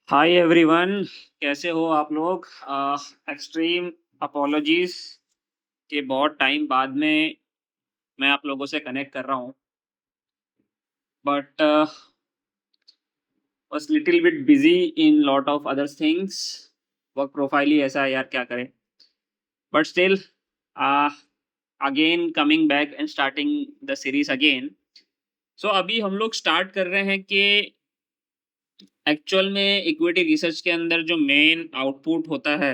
Hi everyone. कैसे हो आप लोग? एक्सट्रीम अपॉलॉजीज कि बहुत टाइम बाद में मैं आप लोगों से कनेक्ट कर रहा हूँ, बट बस little bit busy in lot of other things. Work profile ही ऐसा है यार, क्या करें। But still again coming back and starting the series again. So अभी हम लोग स्टार्ट कर रहे हैं कि एक्चुअल में इक्विटी रिसर्च के अंदर जो मेन आउटपुट होता है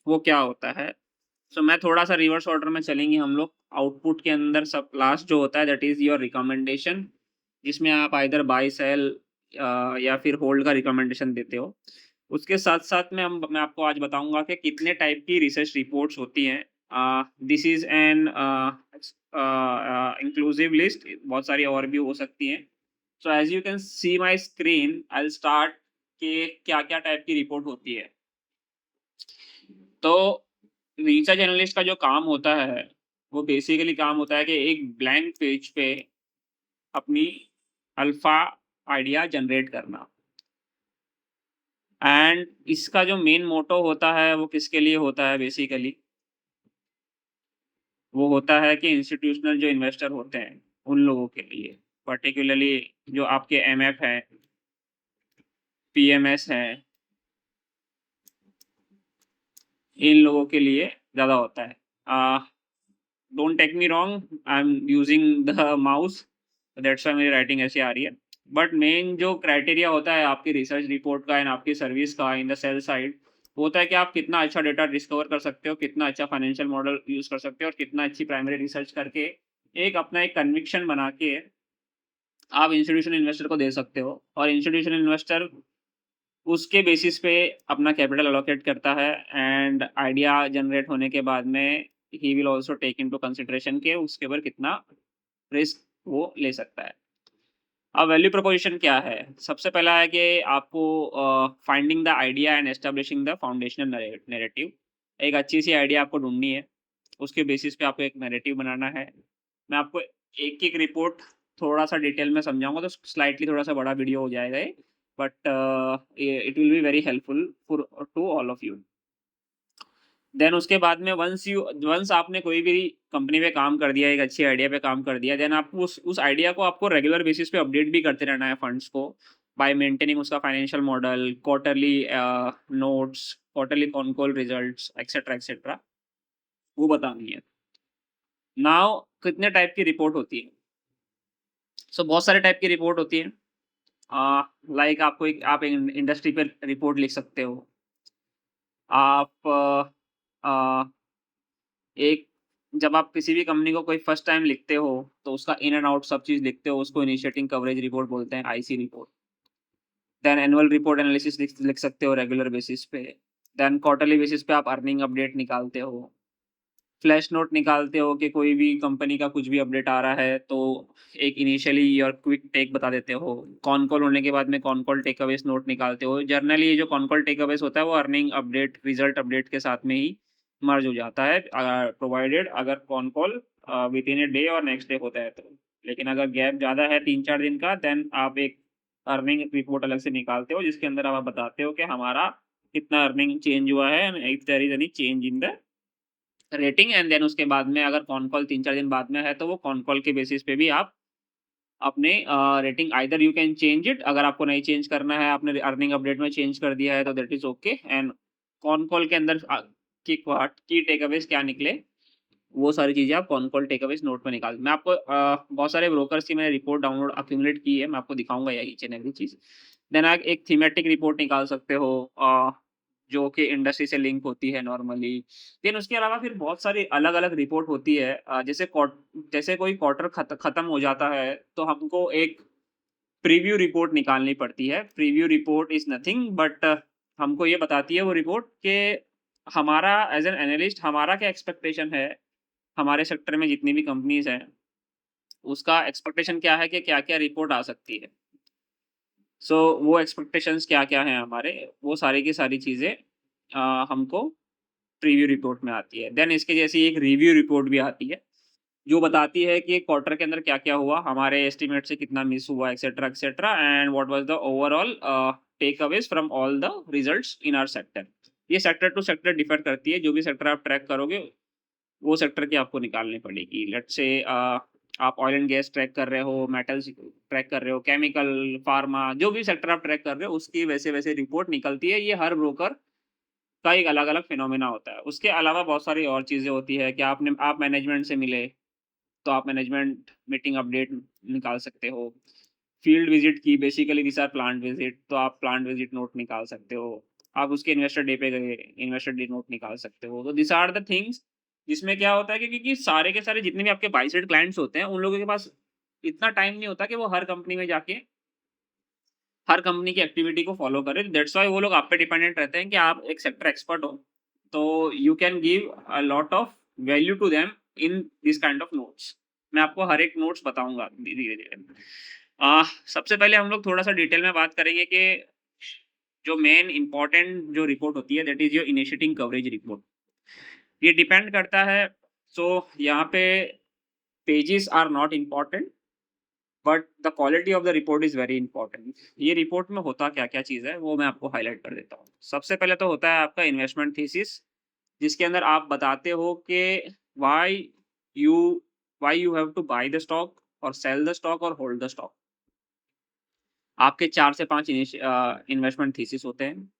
वो क्या होता है। सो मैं थोड़ा-सा रिवर्स ऑर्डर में चलेंगे हम लोग। आउटपुट के अंदर सब लास्ट जो होता है दैट इज़ योर रिकमेंडेशन, जिसमें आप आइदर बाय सेल या फिर होल्ड का रिकमेंडेशन देते हो। उसके साथ-साथ में हम मैं आपको आज बताऊँगा कि कितने टाइप की रिसर्च रिपोर्ट्स होती हैं। This is an inclusive list, बहुत सारी और भी हो सकती हैं। So as you can see my screen, I will start कि क्या-क्या टाइप की रिपोर्ट होती है। तो रिसर्च एनालिस्ट का जो काम होता है, वो बेसिकली काम होता है कि एक ब्लैंक पेज पे अपनी अल्फा आइडिया जनरेट करना। एंड इसका जो मेन मोटो होता है वो किसके लिए होता है बेसिकली, वो होता है कि इंस्टीट्यूशनल जो इन्वेस्टर होते हैं उन लोगों के लिए, पर्टिकुलरली जो आपके एमएफ हैं, पीएमएस हैं, इन लोगों के लिए ज़्यादा होता है। Don't take me wrong, I am using the mouse, that's why मेरी राइटिंग ऐसी आ रही है। बट मेन जो क्राइटेरिया होता है आपकी रिसर्च रिपोर्ट का एंड आपकी सर्विस का इन द सेल साइड, वो होता है कि आप कितना अच्छा डेटा डिस्कवर कर सकते हो, कितना अच्छा फाइनेंशियल मॉडल यूज़ कर सकते हो और कितना अच्छी प्राइमरी रिसर्च करके एक अपना एक कन्विक्शन बना के आप इंस्टीट्यूशनल इन्वेस्टर को दे सकते हो। और इंस्टीट्यूशनल इन्वेस्टर उसके बेसिस पे अपना कैपिटल एलोकेट करता है एंड आइडिया जनरेट होने के बाद में ही will also take into consideration के उसके ऊपर कितना रिस्क वो ले सकता है। अब वैल्यू प्रोपोज़िशन क्या है? सबसे पहला है कि आपको finding the idea and establishing the foundational narrative. एक अच्छी-सी आइडिया आपको ढूँढनी है, उसके बेसिस पे आपको एक नैरेटिव बनाना है। मैं आपको एक-एक रिपोर्ट थोड़ा-सा डिटेल में समझाऊँगा तो स्लाइटली थोड़ा-सा बड़ा वीडियो हो जाएगा ये, but it will be very helpful for to all of you. Then उसके बाद में वन्स आपने कोई भी कंपनी पे काम कर दिया, एक अच्छी आइडिया पे काम कर दिया, देन आपको उस आइडिया को आपको रेगुलर बेसिस पे अपडेट भी करते रहना है फंड्स को, बाय मेंटेनिंग उसका financial model, quarterly notes, quarterly con call results etcetera, etcetera, वो बतानी है। नाउ कितने टाइप की रिपोर्ट होती है? सो बहुत सारे टाइप की रिपोर्ट होती है। लाइक आपको एक आप इंडस्ट्री पे रिपोर्ट लिख सकते हो। आप एक जब आप किसी भी कंपनी को कोई फर्स्ट टाइम लिखते हो, तो उसका इन एंड आउट सब चीज़ लिखते हो, उसको इनिशिएटिंग कवरेज रिपोर्ट बोलते हैं, IC report. Then annual report analysis लिख लिख सकते हो रेगुलर बेसिस पे। देन क्वार्टरली बेसिस पे आप अर्निंग अपडेट निकालते हो। फ्लैश नोट निकालते हो कि कोई भी कंपनी का कुछ भी अपडेट आ रहा है, तो एक इनिशियली योर क्विक टेक बता देते हो। कॉन कॉल होने के बाद में कॉन कॉल टेकअवेज़ नोट निकालते हो। जनरली ये जो कॉन कॉल टेकअवेज़ होता है, वो अर्निंग अपडेट, रिजल्ट अपडेट के साथ में ही मर्ज हो जाता है, प्रोवाइडेड अगर con call within a day और नेक्स्ट डे होता है तो। लेकिन अगर गैप ज़्यादा है 3-4 दिन का, देन आप एक अर्निंग रिपोर्ट अलग से निकालते हो, जिसके अंदर आप बताते हो कि हमारा कितना अर्निंग चेंज हुआ है and if there is any change in the rating. And then उसके बाद में अगर कॉन कॉल 3-4 दिन बाद में है, तो वो कॉन कॉल के बेसिस पे भी आप अपने rating either you can change it, अगर आपको नहीं चेंज करना है, आपने अर्निंग अपडेट में चेंज कर दिया है, तो that is okay. And con call के अंदर की टेकअवेज़ क्या निकले, वो सारी चीज़ें आप कॉन कॉल टेकअवेज़ नोट में निकाल। मैं आपको बहुत सारे ब्रोकर्स की मैंने रिपोर्ट डाउनलोड एक्यूमुलेट की है, मैं आपको दिखाऊँगा ये ईच एंड एवरी चीज़। देन आप एक थीमेटिक रिपोर्ट निकाल सकते हो, जो कि इंडस्ट्री से लिंक होती है नॉर्मली। देन उसके अलावा फिर बहुत सारी अलग-अलग रिपोर्ट होती है, जैसे कोई क्वार्टर खत्म हो जाता है, तो हमको एक प्रीव्यू रिपोर्ट निकालनी पड़ती है। Preview report is nothing but हमको ये बताती है वो रिपोर्ट कि हमारा एज़ एन एनालिस्ट हमारा क्या एक्सपेक्टेशन है, हमारे सेक्टर में जितनी भी कंपनीज़ हैं, उसका एक्सपेक्टेशन क्या है कि क्या-क्या रिपोर्ट आ सकती है। सो वो एक्सपेक्टेशंस क्या-क्या हैं हमारे, वो सारी की सारी चीज़ें हमको प्रीव्यू रिपोर्ट में आती है। देन इसके जैसी एक रिव्यू रिपोर्ट भी आती है, जो बताती है कि क्वार्टर के अंदर क्या-क्या हुआ, हमारे एस्टीमेट से कितना मिस हुआ, etcetera, etcetera, and what was the overall takeaways from all the results in our sector. ये सेक्टर टू सेक्टर डिफर करती है, जो भी सेक्टर आप ट्रैक करोगे वो सेक्टर की आपको निकालनी पड़ेगी। लेट्स से आप ऑयल एंड गैस ट्रैक कर रहे हो, मेटल्स ट्रैक कर रहे हो, केमिकल, फार्मा, जो भी सेक्टर आप ट्रैक कर रहे हो उसकी वैसे-वैसे रिपोर्ट निकलती है। ये हर ब्रोकर का एक अलग-अलग फिनोमेना होता है। उसके अलावा बहुत सारी और चीज़ें होती है कि आप मैनेजमेंट से मिले, तो आप मैनेजमेंट मीटिंग अपडेट निकाल सकते हो। फील्ड विज़िट की, basically these are plant visit, तो आप प्लांट विज़िट नोट निकाल सकते हो। आप उसके इन्वेस्टर डे पे गए, इन्वेस्टर डे नोट निकाल सकते हो। तो दीज़ आर द थिंग्स जिसमें क्या होता है कि क्योंकि सारे के सारे जितने भी आपके बाय साइड क्लाइंट्स होते हैं, उन लोगों के पास इतना टाइम नहीं होता कि वो हर कंपनी में जाके हर कंपनी की एक्टिविटी को फॉलो करें। दैट्स व्हाई वो लोग आप पे डिपेंडेंट रहते हैं कि आप एक सेक्टर एक्सपर्ट हो, तो you can give a lot of value to them in this kind of notes. मैं आपको हर एक नोट्स बताऊंगा धीरे-धीरे। सबसे पहले हम लोग थोड़ा-सा डिटेल में बात करेंगे कि जो मेन इम्पोर्टेंट जो रिपोर्ट होती है that is your initiating coverage report. ये डिपेंड करता है, सो यहाँ पे pages are not important but the quality of the report is very important. ये रिपोर्ट में होता क्या-क्या चीज़ है, वो मैं आपको हाइलाइट कर देता हूँ। सबसे पहले तो होता है आपका इन्वेस्टमेंट थीसिस, जिसके अंदर आप बताते हो कि why you why you have to buy the stock और सेल द स्टॉक और होल्ड द स्टॉक। आपके 4 से 5 इन्वेस्टमेंट थीसिस होते हैं।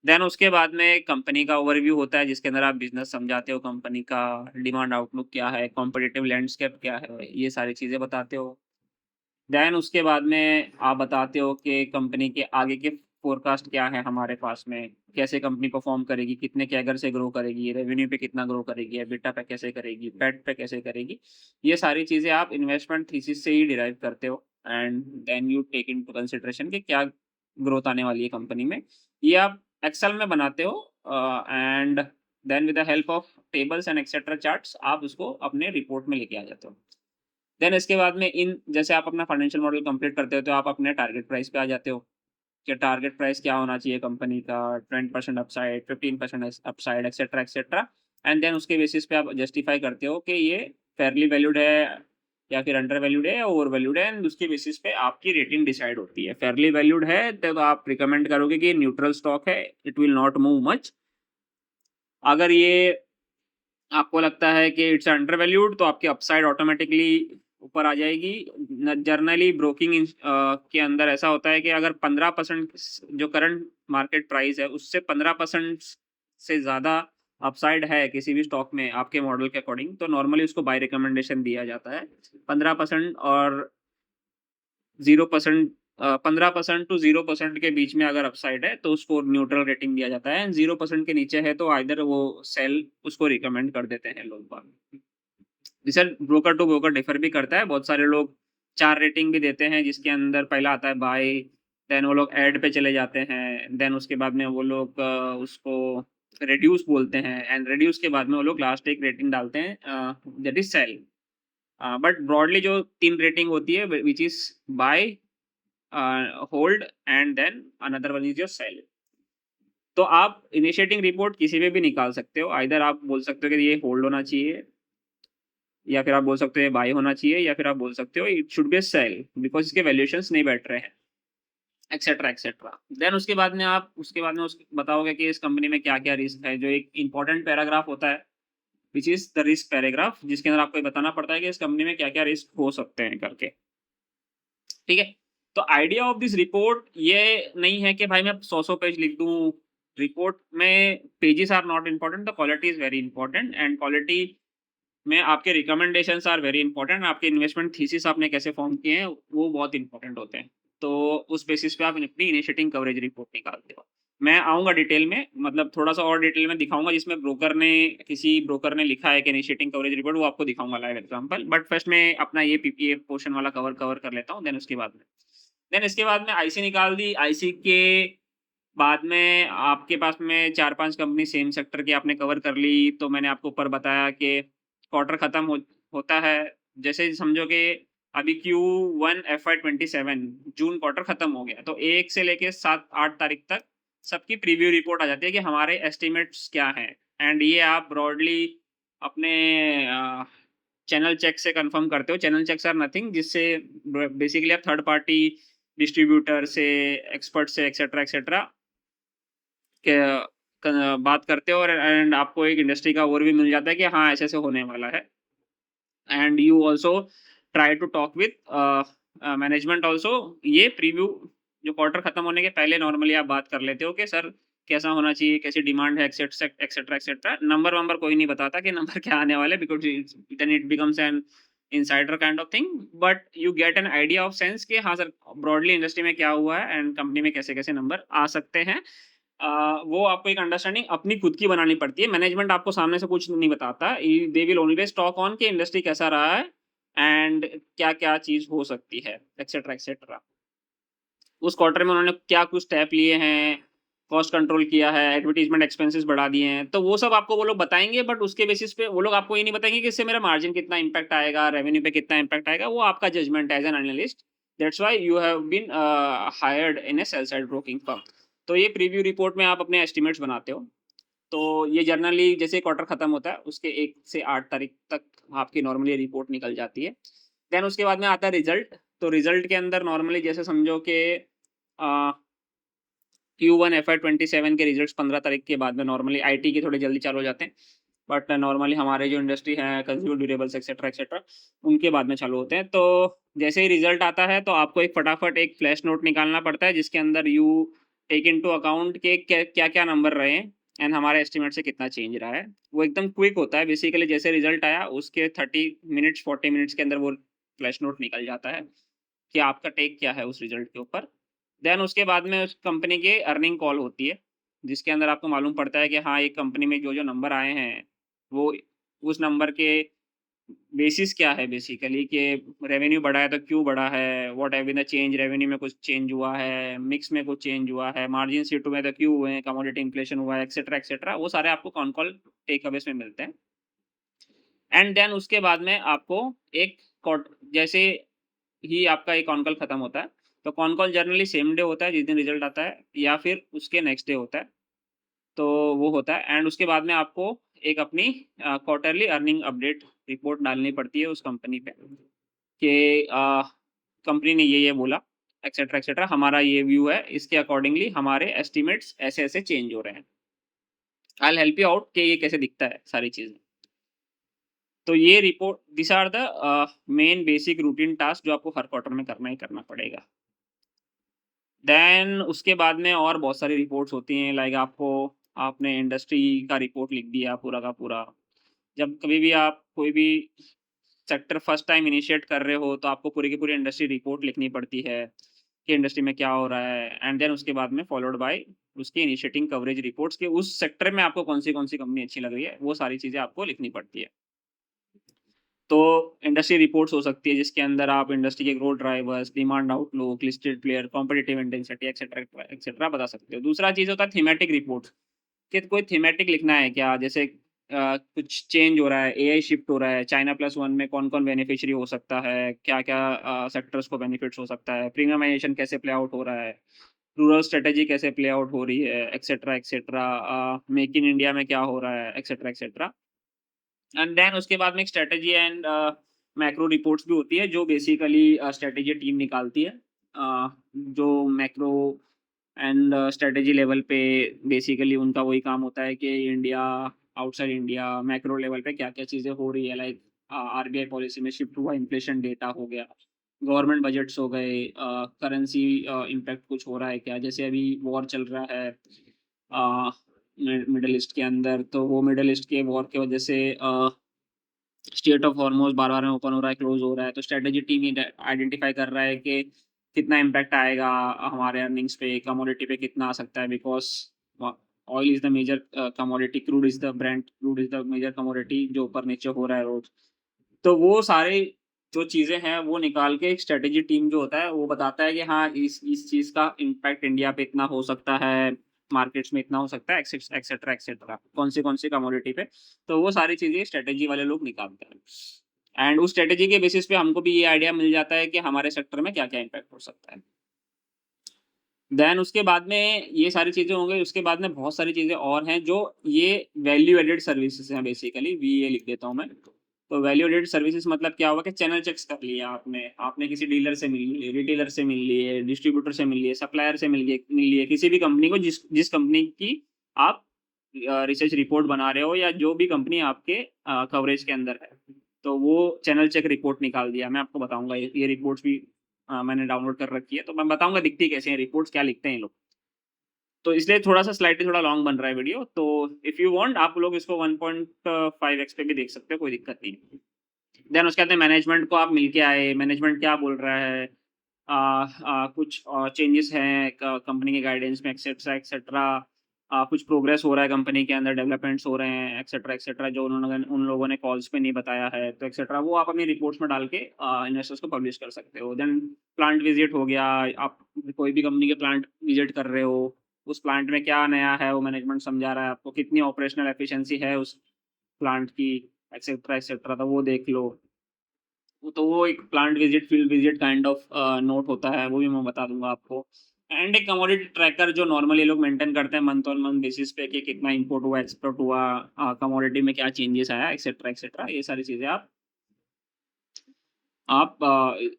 देन उसके बाद में कंपनी का ओवरव्यू होता है, जिसके अंदर आप बिज़नेस समझाते हो, कंपनी का डिमांड आउटलुक क्या है, कॉम्पिटिटिव लैंडस्केप क्या है, ये सारी चीज़ें बताते हो। देन उसके बाद में आप बताते हो कि कंपनी के आगे के फ़ोरकास्ट क्या है हमारे पास में, कैसे कंपनी परफ़ॉर्म करेगी, कितने कैगर से ग्रो करेगी, रेवेन्यू पे कितना ग्रो करेगी, एबिटा पे कैसे करेगी, पैट पे कैसे करेगी। ये सारी चीज़ें आप इन्वेस्टमेंट थीसिस से ही डिराइव करते हो and then you take into consideration कि क्या ग्रोथ आने वाली है कंपनी में। ये आप एक्सेल में बनाते हो and then with the help of tables and etcetera charts आप उसको अपने रिपोर्ट में लेके आ जाते हो। देन इसके बाद में इन जैसे आप अपना फाइनेंशियल मॉडल कंप्लीट करते हो तो आप अपने टारगेट प्राइस पे आ जाते हो कि टारगेट प्राइस क्या होना चाहिए कंपनी का, 20% upside, 15% upside, etcetera etcetera. And then उसके बेसिस पे आप जस्टिफाई करते हो कि ये फेयरली वैल्यूड है या फिर अंडर वैल्यूड है या ओवर वैल्यूड है, एंड उसके बेसिस पे आपकी रेटिंग डिसाइड होती है। फेयरली वैल्यूड है तो आप रिकमेंड करोगे कि न्यूट्रल स्टॉक है, it will not move much. अगर ये आपको लगता है कि इट्स अंडर वैल्यूड तो आपकी अपसाइड ऑटोमेटिकली ऊपर आ जाएगी। जनरली ब्रोकिंग के अंदर ऐसा होता है कि अगर 15% जो करंट मार्केट प्राइस है उससे 15% से ज़्यादा अपसाइड है किसी भी स्टॉक में आपके मॉडल के अकॉर्डिंग, तो नॉर्मली उसको बाय रिकमेंडेशन दिया जाता है। 15% और 0% 15% टू 0% के बीच में अगर अपसाइड है तो उसको न्यूट्रल रेटिंग दिया जाता है, एंड 0% के नीचे है तो आइदर वो सेल उसको रिकमेंड कर देते हैं लोग बाग। जैसे ब्रोकर टू ब्रोकर डिफर भी करता है, बहुत सारे लोग 4 रेटिंग भी देते हैं जिसके अंदर पहला आता है बाय, देन वो लोग ऐड पे चले जाते हैं, देन उसके बाद में वो लोग उसको रिड्यूस बोलते हैं एंड रिड्यूस के बाद में वो लोग लास्ट एक रेटिंग डालते हैं that is sell. But broadly जो 3 रेटिंग होती है which is buy, hold and then another one is your sell. तो आप इनिशिएटिंग रिपोर्ट किसी पे भी निकाल सकते हो, आइदर आप बोल सकते हो कि ये होल्ड होना चाहिए या फिर आप बोल सकते हो ये बाय होना चाहिए या फिर आप बोल सकते हो it should be a sell because इसके वैल्यूएशंस नहीं बैठ रहे हैं, एक्सेट्रा, एक्सेट्रा। देन उसके बाद में उस बताओगे कि इस कंपनी में क्या-क्या रिस्क है, जो एक इम्पोर्टेंट पैराग्राफ होता है which is the risk paragraph, जिसके अंदर आपको ये बताना पड़ता है कि इस कंपनी में क्या-क्या रिस्क हो सकते हैं करके। ठीक है? तो आइडिया ऑफ दिस रिपोर्ट ये नहीं है कि भाई मैं 100-100 पेज लिख दूँ। रिपोर्ट में pages are not important, the quality is very important and quality में आपके रिकमेंडेशंस आर वेरी इंपॉर्टेंट, आपके इन्वेस्टमेंट थीसिस आपने कैसे फॉर्म किए हैं, वो बहुत इंपॉर्टेंट होते हैं। तो उस बेसिस पे आप अपनी इनिशिएटिंग कवरेज रिपोर्ट निकालते हो। मैं आऊँगा डिटेल में, मतलब थोड़ा-सा और डिटेल में दिखाऊँगा जिसमें किसी ब्रोकर ने लिखा है कि इनिशिएटिंग कवरेज रिपोर्ट, वो आपको दिखाऊँगा लाइव एग्ज़ाम्पल। बट फर्स्ट मैं अपना ये पीपीए पोर्शन वाला कवर कवर कर लेता हूँ, देन उसके बाद में इसके बाद में आईसी निकाल दी। आईसी के बाद में आपके पास में 4-5 कंपनी सेम सेक्टर की आपने कवर कर ली, तो मैंने आपको ऊपर बताया कि क्वार्टर खत्म होता है। जैसे समझो कि अभी Q1 FY27 जून क्वार्टर खत्म हो गया, तो 1 से लेके 7-8 तारीख तक सबकी प्रीव्यू रिपोर्ट आ जाती है कि हमारे एस्टिमेट्स क्या हैं, एंड ये आप ब्रॉडली अपने चैनल चेक से कंफर्म करते हो। चैनल चेक्स आर नथिंग, जिससे बेसिकली आप थर्ड पार्टी डिस्ट्रीब्यूटर से, एक्सपर्ट से एक्सेट्रा के बात करते हो, और एंड आपको एक इंडस्ट्री का ओवरव्यू मिल जाता है कि हाँ ऐसे ऐसे होने वाला है। And you also try to talk with management also. ये प्रीव्यू जो क्वार्टर खत्म होने के पहले नॉर्मली आप बात कर लेते हो कि सर कैसा होना चाहिए, कैसी डिमांड है, एक्सेट्रा एक्सेट्रा। नंबर वंबर कोई नहीं बताता कि नंबर क्या आने वाले, because then it becomes an insider kind of thing, but you get an idea of sense कि हाँ सर ब्रॉडली इंडस्ट्री में क्या हुआ है एंड कंपनी में कैसे कैसे नंबर आ सकते हैं। वो आपको एक अंडरस्टैंडिंग अपनी खुद की बनानी पड़ती है। मैनेजमेंट आपको सामने से कुछ नहीं बताता। They will always talk on कि इंडस्ट्री कैसा रहा है एंड क्या-क्या चीज़ हो सकती है, एक्सेट्रा, एक्सेट्रा। उस क्वार्टर में उन्होंने क्या कुछ स्टेप लिए हैं, कॉस्ट कंट्रोल किया है, एडवर्टाइज़मेंट एक्सपेंसेस बढ़ा दिए हैं, तो वो सब आपको वो लोग बताएँगे, बट उसके बेसिस पे वो लोग आपको ये नहीं बताएँगे कि इससे मेरा मार्जिन कितना इम्पैक्ट आएगा, रेवेन्यू पे कितना इम्पैक्ट आएगा, वो आपका जजमेंट है as an analyst. That's why you have been hired in a sell side broking firm. तो ये प्रीव्यू रिपोर्ट में आप अपने एस्टिमेट्स बनाते हो। तो ये जनरली जैसे क्वार्टर खत्म होता है, उसके 1 से 8 तारीख तक आपकी नॉर्मली रिपोर्ट निकल जाती है। देन उसके बाद में आता है रिज़ल्ट। तो रिज़ल्ट के अंदर नॉर्मली जैसे समझो कि अ, Q1 FY27 के रिज़ल्ट्स 15 तारीख के बाद में नॉर्मली आईटी के थोड़े जल्दी चालू हो जाते हैं। बट नॉर्मली हमारे जो इंडस्ट्री है, कंज्यूमर ड्यूरेबल्स एक्सेट्रा, एक्सेट्रा, उनके बाद में चालू होते हैं। तो जैसे ही रिज़ल्ट आता है, तो आपको एक फटाफट एक फ्लैश नोट निकालना पड़ता है, जिसके अंदर यू टेक इंटू अकाउंट के क्या-क्या नंबर रहे हैं एंड हमारे एस्टिमेट से कितना चेंज रहा है। वो एकदम क्विक होता है। बेसिकली जैसे रिज़ल्ट आया, उसके 30 मिनट्स, 40 मिनट्स के अंदर वो फ्लैश नोट निकल जाता है कि आपका टेक क्या है उस रिज़ल्ट के ऊपर। देन उसके बाद में उस कंपनी की अर्निंग कॉल होती है, जिसके अंदर आपको मालूम पड़ता है कि हाँ, ये कंपनी में जो-जो नंबर आए हैं, वो उस नंबर के बेसिस क्या है बेसिकली, कि रेवेन्यू बढ़ा है तो क्यों बढ़ा है, what have been the change, revenue में कुछ चेंज हुआ है, मिक्स में कुछ चेंज हुआ है, मार्जिन शिफ्ट हुए हैं तो क्यों हुए हैं, कमोडिटी इन्फ्लेशन हुआ है, एक्सेट्रा, एक्सेट्रा। वो सारे आपको कॉन कॉल टेक अवेज़ में मिलते हैं। एंड देन उसके बाद में आपको एक कॉट जैसे ही आपका एक ऑन कॉल खत्म होता है, तो con call generally same day होता है जिस दिन रिजल्ट आता है, या फिर उसके नेक्स्ट डे होता है। तो वो होता है एंड उसके बाद में आपको एक अपनी क्वार्टरली अर्निंग अपडेट रिपोर्ट डालनी पड़ती है उस कंपनी पे, कि कंपनी ने ये बोला, एक्सेट्रा, एक्सेट्रा, हमारा ये व्यू है, इसके अकॉर्डिंगली हमारे एस्टिमेट्स ऐसे-ऐसे चेंज हो रहे हैं। I will help you out कि ये कैसे दिखता है सारी चीज़ें। तो ये report these are the main basic routine task जो आपको हर क्वार्टर में करना ही करना पड़ेगा। देन उसके बाद में और बहुत सारी रिपोर्ट्स होती हैं, लाइक आपको आपने इंडस्ट्री का रिपोर्ट लिख दिया पूरा का पूरा। जब कभी भी आप कोई भी सेक्टर फर्स्ट टाइम इनिशिएट कर रहे हो, तो आपको पूरी की पूरी इंडस्ट्री रिपोर्ट लिखनी पड़ती है कि इंडस्ट्री में क्या हो रहा है, एंड देन उसके बाद में फॉलोड बाय उसकी इनिशिएटिंग कवरेज रिपोर्ट्स, कि उस सेक्टर में आपको कौन-सी कंपनी अच्छी लग रही है, वो सारी चीज़ें आपको लिखनी पड़ती है। तो इंडस्ट्री रिपोर्ट्स हो सकती है जिसके अंदर आप इंडस्ट्री के growth drivers, demand outlook, listed player, competitive intensity etcetera etcetera बता सकते हो। दूसरा चीज़ होता है थीमेटिक रिपोर्ट्स, कि कोई थीमेटिक लिखना है क्या? जैसे कुछ चेंज हो रहा है, एआई शिफ्ट हो रहा है, चाइना प्लस वन में कौन-कौन बेनिफिशियरी हो सकता है, क्या-क्या सेक्टर्स को बेनिफिट्स हो सकता है, प्रीमियमाइज़ेशन कैसे प्ले आउट हो रहा है, रूरल स्ट्रैटेजी कैसे प्ले आउट हो रही है, etcetera etcetera, make in India में क्या हो रहा है, एक्सेट्रा एक्सेट्रा। एंड देन उसके बाद में एक स्ट्रैटेजी एंड मैक्रो रिपोर्ट्स भी होती है, जो बेसिकली स्ट्रैटेजी टीम निकालती है। जो मैक्रो एंड स्ट्रैटेजी लेवल पे बेसिकली उनका वही काम होता है कि India, outside India, macro level पे क्या-क्या चीज़ें हो रही है, लाइक आरबीआई पॉलिसी में शिफ्ट हुआ, इन्फ्लेशन डेटा हो गया, गवर्नमेंट बजट्स हो गए, करेंसी इम्पैक्ट कुछ हो रहा है क्या? जैसे अभी वॉर चल रहा है मिडल ईस्ट के अंदर, तो वो मिडल ईस्ट के वॉर की वजह से स्टेट ऑफ हॉर्मोज़ बार-बार में ओपन हो रहा है, क्लोज़ हो रहा है, तो स्ट्रैटेजी टीम ही आइडेंटिफ़ाई कर रहा है कि कितना इम्पैक्ट आएगा हमारे अर्निंग्स पे, कमोडिटी पे कितना आ सकता है, बिकॉज़ व oil is the major commodity, crude is the brent, crude is the major commodity जो ऊपर-नीचे हो रहा है रोज़। तो वो सारे जो चीज़ें हैं, वो निकाल के एक स्ट्रैटेजी टीम जो होता है, वो बताता है कि हाँ, इस चीज़ का इम्पैक्ट इंडिया पे इतना हो सकता है, मार्केट्स में इतना हो सकता है, एक्सेट्रा, एक्सेट्रा, कौन सी कमोडिटी पे। तो वो सारी चीज़ें स्ट्रैटेजी वाले लोग निकालते हैं एंड उस स्ट्रैटेजी के बेसिस पे हमको भी ये आइडिया मिल जाता है कि हमारे सेक्टर में क्या-क्या इम्पैक्ट हो सकता है। देन उसके बाद में ये सारी चीज़ें हो गई, उसके बाद में बहुत सारी चीज़ें और हैं जो ये वैल्यू एडेड सर्विसेज़ हैं बेसिकली, वीए लिख देता हूँ मैं। तो वैल्यू एडेड सर्विसेज मतलब क्या हुआ कि चैनल चेक्स कर लिया आपने किसी डीलर से मिल लिए, रिटेलर से मिल लिए, डिस्ट्रीब्यूटर से मिल लिए, सप्लायर से मिल लिए, किसी भी कंपनी को जिस जिस कंपनी की आप रिसर्च रिपोर्ट बना रहे हो या जो भी कंपनी आपके कवरेज के अंदर है, तो वो चैनल चेक रिपोर्ट निकाल दिया। मैं आपको बताऊँगा ये रिपोर्ट्स भी मैंने डाउनलोड कर रखी है, तो मैं बताऊँगा दिखती कैसे हैं रिपोर्ट्स, क्या लिखते हैं ये लोग। तो इसलिए थोड़ा-सा स्लाइटली थोड़ा लॉन्ग बन रहा है वीडियो, तो इफ यू वांट आप लोग इसको 1.5x पे भी देख सकते हो, कोई दिक्कत नहीं है। देन उसके बाद में मैनेजमेंट को आप मिल के आए, मैनेजमेंट क्या बोल रहा है, कुछ चेंजेस हैं कंपनी के गाइडेंस में एक्सेट्रा एक्सेट्रा, कुछ प्रोग्रेस हो रहा है कंपनी के अंदर, डेवलपमेंट्स हो रहे हैं एक्सेट्रा एक्सेट्रा, जो उन्होंने उन लोगों ने कॉल्स पे नहीं बताया है, तो एक्सेट्रा वो आप अपनी रिपोर्ट्स में डाल के इन्वेस्टर्स को पब्लिश कर सकते हो। देन प्लांट विजिट हो गया, आप कोई भी कंपनी के प्लांट विजिट कर रहे हो, उस प्लांट में क्या नया है वो मैनेजमेंट समझा रहा है आपको, कितनी ऑपरेशनल एफिशिएंसी है उस प्लांट की, एक्सेट्रा एक्सेट्रा, तो वो देख लो। तो वो एक plant visit, field visit kind of note होता है, वो भी मैं बता दूँगा आपको। एंड एक कमोडिटी ट्रैकर जो नॉर्मली लोग मेंटेन करते हैं मंथ ऑन मंथ बेसिस पे कि कितना इम्पोर्ट हुआ, एक्सपोर्ट हुआ, कमोडिटी में क्या चेंजेस आया, एक्सेट्रा एक्सेट्रा, ये सारी चीज़ें आप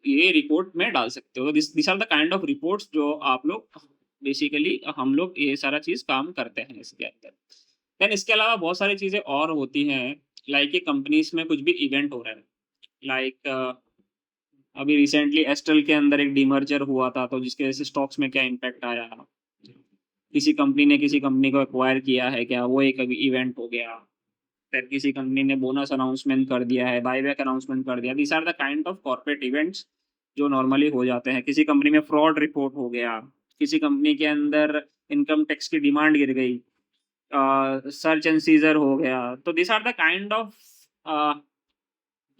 ये रिपोर्ट में डाल सकते हो। This are the kind of reports जो आप लोग बेसिकली हम लोग ये सारा चीज़ काम करते हैं इसके अंदर। देन इसके अलावा बहुत सारी चीज़ें और होती हैं, लाइक कि कंपनीज़ में कुछ भी इवेंट हो रहा है, लाइक अभी रिसेंटली एस्ट्रल के अंदर एक डीमर्जर हुआ था, तो जिसकी वजह से स्टॉक्स में क्या इम्पैक्ट आया। किसी कंपनी ने किसी कंपनी को एक्वायर किया है क्या, वो एक अभी इवेंट हो गया। फिर किसी कंपनी ने बोनस अनाउंसमेंट कर दिया है, बायबैक अनाउंसमेंट कर दिया। These are the kind of corporate events जो नॉर्मली हो जाते हैं। किसी कंपनी में फ्रॉड रिपोर्ट हो गया, किसी कंपनी के अंदर इनकम टैक्स की डिमांड गिर गई, सर्च एंड सीजर हो गया। तो these are the kind of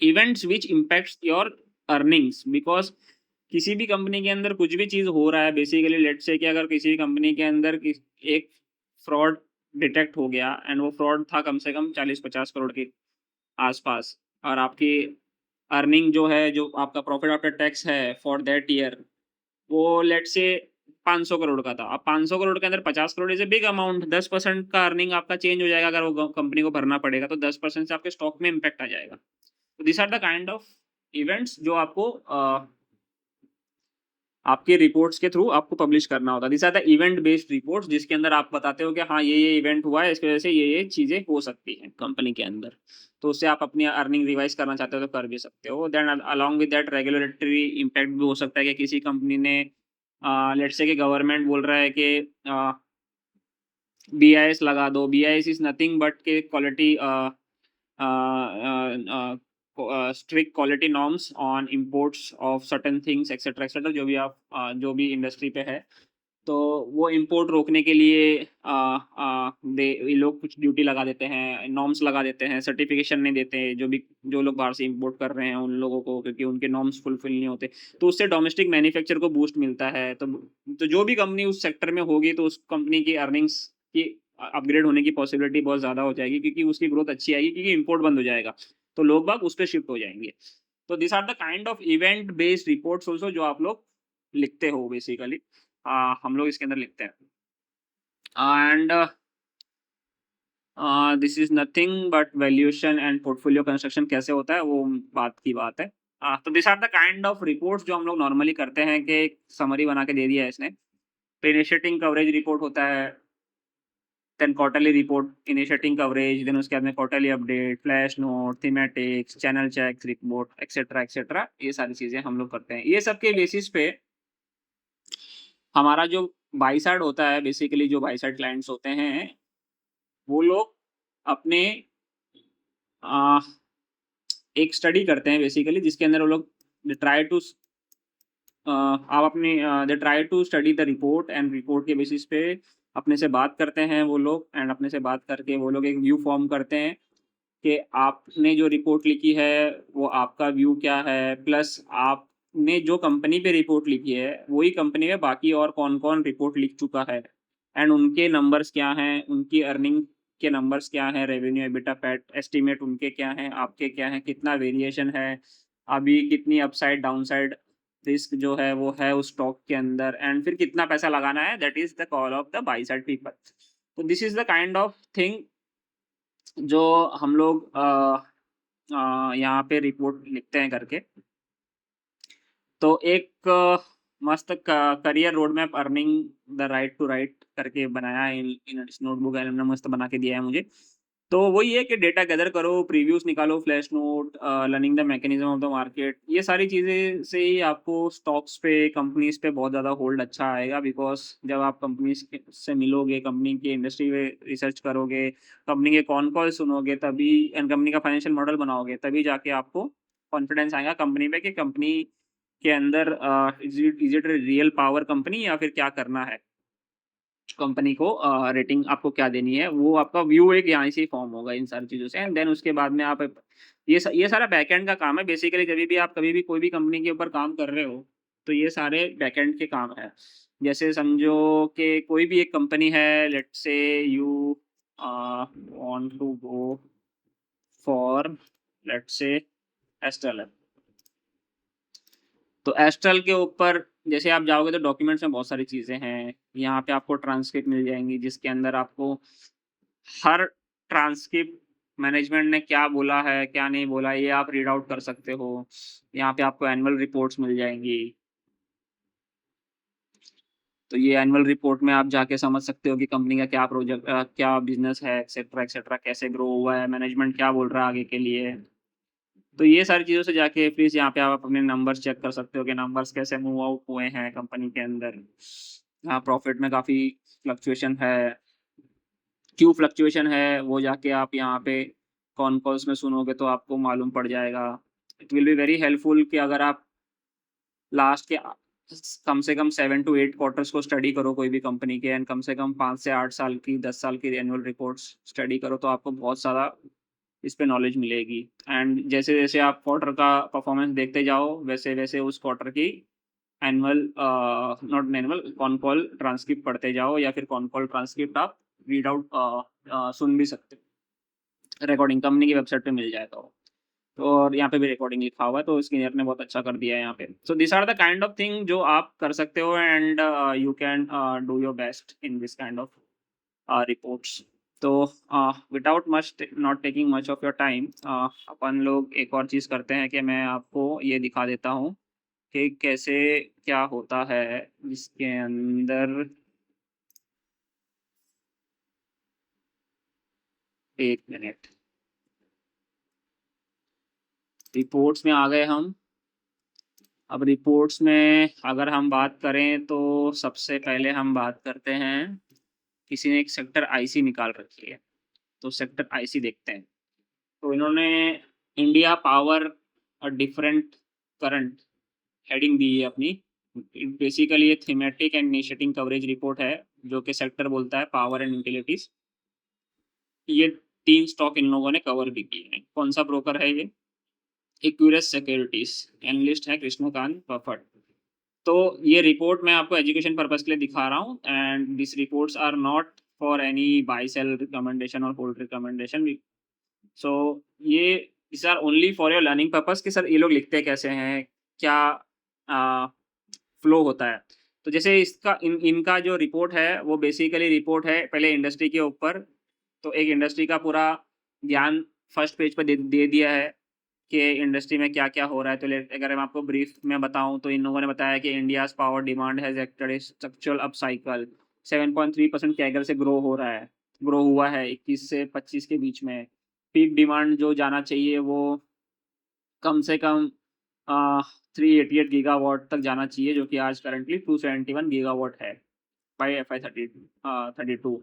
events which impacts your earnings, because किसी भी कंपनी के अंदर कुछ भी चीज़ हो रहा है, बेसिकली लेट्स से कि अगर किसी भी कंपनी के अंदर एक फ्रॉड डिटेक्ट हो गया एंड वो फ्रॉड था कम से कम 40-50 करोड़ के आसपास, और आपकी अर्निंग जो है, जो आपका प्रॉफिट आफ्टर टैक्स है फॉर दैट ईयर, वो लेट्स से 500 करोड़ का था। अब 500 करोड़ के अंदर 50 crore is a big amount, 10% का अर्निंग आपका चेंज हो जाएगा। अगर वो कंपनी को भरना पड़ेगा तो 10% से आपके स्टॉक में इम्पैक्ट आ जाएगा। तो this are the kind of events जो आपको आपके रिपोर्ट्स के थ्रू आपको पब्लिश करना होता है। This are the event based reports, जिसके अंदर आप बताते हो कि हाँ, ये इवेंट हुआ है, इसकी वजह से ये चीज़ें हो सकती हैं कंपनी के अंदर। तो उससे आप अपनी अर्निंग रिवाइज़ करना चाहते हो तो कर भी सकते हो। Then along with that regulatory impact भी हो सकता है कि किसी कंपनी ने लेट्स से कि गवर्नमेंट बोल रहा है कि बीआईएस लगा दो। बीआईएस इज़ नथिंग बट के quality strict quality norms on imports of certain things etcetera etcetera, जो भी आप जो भी इंडस्ट्री पे है, तो वो इंपोर्ट रोकने के लिए ये लोग कुछ ड्यूटी लगा देते हैं, नॉर्म्स लगा देते हैं, सर्टिफिकेशन नहीं देते, जो लोग बाहर से इंपोर्ट कर रहे हैं उन लोगों को, क्योंकि उनके नॉर्म्स फुलफिल नहीं होते। तो उससे डोमेस्टिक मैन्युफैक्चर को बूस्ट मिलता है। तो जो भी कंपनी उस सेक्टर में होगी, तो उस कंपनी की अर्निंग्स की अपग्रेड होने की पॉसिबिलिटी बहुत ज़्यादा हो जाएगी, क्योंकि उसकी ग्रोथ अच्छी आएगी, क्योंकि इंपोर्ट बंद हो जाएगा, तो लोग बाग उस पे शिफ्ट हो जाएँगे। तो this are the kind of event based reports also जो आप लोग लिखते हो बेसिकली। हम लोग इसके अंदर लिखते हैं। And this is nothing but valuation and portfolio construction कैसे होता है, वो बात की बात है। तो this are the kind of reports जो हम लोग नॉर्मली करते हैं कि एक समरी बना के दे दिया है इसने। तो इनिशिएटिंग कवरेज रिपोर्ट होता है, then quarterly report, initiating coverage, then उसके बाद में quarterly update, flash note, thematics, channel checks report etcetera etcetera, ये सारी चीज़ें हम लोग करते हैं। ये सब के बेसिस पे हमारा जो बाई साइड होता है, बेसिकली जो बाई साइड क्लाइंट्स होते हैं, वो लोग अपने अ, एक स्टडी करते हैं बेसिकली, जिसके अंदर वो लोग दे ट्राई टू आप अपनी they try to study the report and report के बेसिस पे अपने से बात करते हैं वो लोग, एंड अपने से बात करके वो लोग एक व्यू फॉर्म करते हैं कि आपने जो रिपोर्ट लिखी है वो आपका व्यू क्या है, प्लस आपने जो कंपनी पे रिपोर्ट लिखी है वही कंपनी में बाकी और कौन-कौन रिपोर्ट लिख चुका है, एंड उनके नंबर्स क्या हैं, उनकी अर्निंग के नंबर्स क्या हैं, रेवेन्यू, एबिटा, पैट एस्टीमेट उनके क्या हैं, आपके क्या हैं, कितना वेरिएशन है, अभी कितनी अपसाइड, डाउनसाइड रिस्क जो है वो है उस स्टॉक के अंदर, एंड फिर कितना पैसा लगाना है, that is the call of the buy side people. तो this is the kind of thing जो हम लोग यहाँ पे रिपोर्ट लिखते हैं करके। तो एक मस्त career road map earning the right to write करके बनाया है इन इन इस नोटबुक एल्बम ने मस्त बना के दिया है मुझे। तो वही है कि डेटा गैदर करो, प्रीव्यूज़ निकालो, flash note, learning the mechanism of the market, ये सारी चीज़ें से ही आपको स्टॉक्स पे, कंपनीज़ पे बहुत ज़्यादा होल्ड अच्छा आएगा। बिकॉज़ जब आप कंपनीज़ के से मिलोगे, कंपनी की इंडस्ट्री में रिसर्च करोगे, कंपनी के कॉन कॉल सुनोगे, तभी एंड कंपनी का फाइनेंशियल मॉडल बनाओगे, तभी जाके आपको कॉन्फिडेंस आएगा कंपनी पे कि कंपनी के अंदर is it a real power company या फिर क्या करना है? कंपनी को रेटिंग आपको क्या देनी है, वो आपका व्यू एक यहाँ से ही फॉर्म होगा इन सारी चीज़ों से एंड देन उसके बाद में आप ये सारा बैकएंड का काम है बेसिकली जभी भी आप कभी भी कोई भी कंपनी के ऊपर काम कर रहे हो, तो ये सारे बैकएंड के काम है। जैसे समझो कि कोई भी एक कंपनी है let's say you want to go for let's say Astral. तो एस्ट्रल के ऊपर जैसे आप जाओगे तो डॉक्यूमेंट्स में बहुत सारी चीज़ें हैं। यहाँ पे आपको ट्रांसक्रिप्ट मिल जाएँगी जिसके अंदर आपको हर ट्रांसक्रिप्ट मैनेजमेंट ने क्या बोला है, क्या नहीं बोला ये आप रीड आउट कर सकते हो। यहाँ पे आपको एनुअल रिपोर्ट्स मिल जाएँगी। तो ये एनुअल रिपोर्ट में आप जाके समझ सकते हो कि कंपनी का क्या क्या बिज़नेस है एक्सेट्रा, कैसे ग्रो हुआ है, मैनेजमेंट क्या बोल रहा है आगे के लिए। तो ये सारी चीज़ों से जाके प्लीज़ यहाँ पे आप अपने नंबर्स चेक कर सकते हो कि नंबर्स कैसे मूव आउट हुए हैं कंपनी के अंदर। प्रॉफ़िट में काफ़ी फ्लक्चुएशन है। क्यों फ्लक्चुएशन है, वो जाके आप यहाँ पे कॉन कॉल्स में सुनोगे तो आपको मालूम पड़ जाएगा। It will be very helpful कि अगर आप लास्ट के कम से कम 7 टू 8 क्वार्टर्स को स्टडी करो कोई भी कंपनी के एंड कम से कम 5 से 8 साल की, 10 साल की एनुअल रिपोर्ट्स स्टडी करो तो आपको बहुत सारा इस पे नॉलेज मिलेगी एंड जैसे-जैसे आप क्वार्टर का परफॉर्मेंस देखते जाओ, वैसे-वैसे उस क्वार्टर की annual not annual con call transcript पढ़ते जाओ या फिर कॉन कॉल ट्रांसक्रिप्ट आप रीड आउट सुन भी सकते हो। रिकॉर्डिंग कंपनी की वेबसाइट पे मिल जाएगा वो। तो और यहाँ पे भी रिकॉर्डिंग लिखा हुआ है, तो इंजीनियर ने बहुत अच्छा कर दिया है यहाँ पे। So these are the kind of thing जो आप कर सकते हो and you can do your best in this kind of reports. तो without much not taking much of your time अपन लोग एक और चीज़ करते हैं कि मैं आपको ये दिखा देता हूँ कि कैसे क्या होता है जिसके अंदर 1 मिनट रिपोर्ट्स में आ गए हम। अब रिपोर्ट्स में अगर हम बात करें तो सबसे पहले हम बात करते हैं किसी ने एक सेक्टर आईसी निकाल रखी है, तो सेक्टर आईसी देखते हैं। तो इन्होंने इंडिया पावर और डिफरेंट करंट हेडिंग दी है अपनी। बेसिकली ये थीमेटिक एंड निशेटिंग कवरेज रिपोर्ट है जो कि सेक्टर बोलता है पावर एंड यूटिलिटीज। ये 3 स्टॉक इन लोगों ने कवर भी किए हैं। कौन सा ब्रोकर है ये? इक्विरस सिक्योरिटीज। एनालिस्ट है कृष्णकांत बफट। तो ये रिपोर्ट मैं आपको एजुकेशन पर्पस के लिए दिखा रहा हूँ and this reports are not for any buy sell recommendation और होल्ड रिकमेंडेशन। सो ये this are only for your learning purpose कि सर ये लोग लिखते कैसे हैं, क्या फ्लो होता है। तो जैसे इसका इनका जो रिपोर्ट है वो बेसिकली रिपोर्ट है पहले इंडस्ट्री के ऊपर। तो एक इंडस्ट्री का पूरा ज्ञान फर्स्ट पेज पे दे दिया है कि इंडस्ट्री में क्या-क्या हो रहा है। तो ले अगर मैं आपको ब्रीफ में बताऊँ तो इन लोगों ने बताया कि India's power demand has acted A structural up cycle 7.3% CAGR से ग्रो हुआ है 21 से 25 के बीच में। पीक डिमांड जो जाना चाहिए वो कम से कम 388 गीगावाट तक जाना चाहिए जो कि आज करंटली 271 गीगावाट है बाय एफआई 32।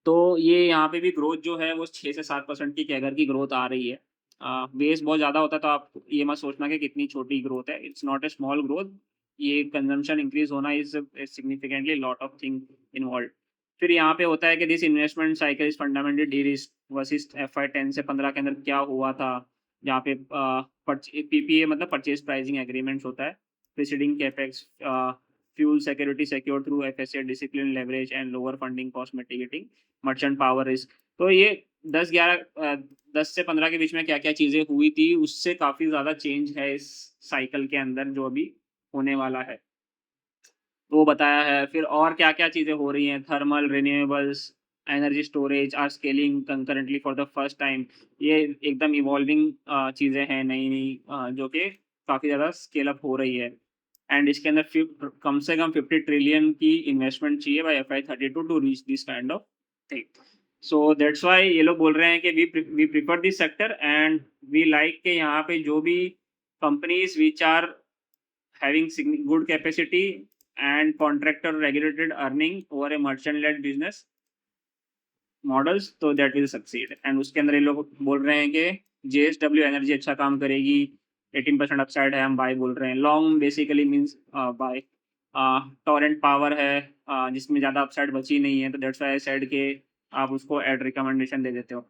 तो ये यहाँ पे भी ग्रोथ जो है वो 6 से 7% की कैगर की ग्रोथ आ रही है। बेस बहुत ज़्यादा होता है तो आप ये मत सोचना कि कितनी छोटी ग्रोथ है। It's not a small growth. ये कंजम्पशन इंक्रीज़ होना is significantly lot of thing involved. फिर यहाँ पे होता है कि this investment cycle is fundamentally de-risked versus FY 10 से 15 के अंदर क्या हुआ था, जहाँ पे पीपीए मतलब परचेज़ प्राइसिंग एग्रीमेंट्स होता है। Preceding capex fuel security secured through FSA discipline leverage and lower funding cost mitigating merchant power risk। तो ये 10 से 15 के बीच में क्या-क्या चीज़ें हुई थी उससे काफ़ी ज़्यादा चेंज है इस साइकिल के अंदर जो अभी होने वाला है। वो बताया है फिर और क्या-क्या चीज़ें हो रही हैं thermal, renewables, energy storage are scaling concurrently for the first time. ये एकदम इवॉल्विंग चीज़ें हैं नई-नई जो कि काफ़ी ज़्यादा स्केल अप हो रही है। एंड इसके अंदर कम से कम 50 ट्रिलियन की इन्वेस्टमेंट चाहिए by FY 32 to reach this kind of thing. So that's why ये लोग बोल रहे हैं कि we prefer this sector and we like के यहाँ पे जो भी companies which are having good capacity and contractor regulated earning over a merchant led business models तो that will succeed। and उसके अंदर ये लोग बोल रहे हैं कि JSW एनर्जी अच्छा काम करेगी, 18% अपसाइड है, हम बाय बोल रहे हैं। Long basically means by. Torrent power है जिसमें ज़्यादा अपसाइड बची नहीं है, तो दैट्स व्हाई आई सेड के आप उसको एड रिकमेंडेशन दे देते हो।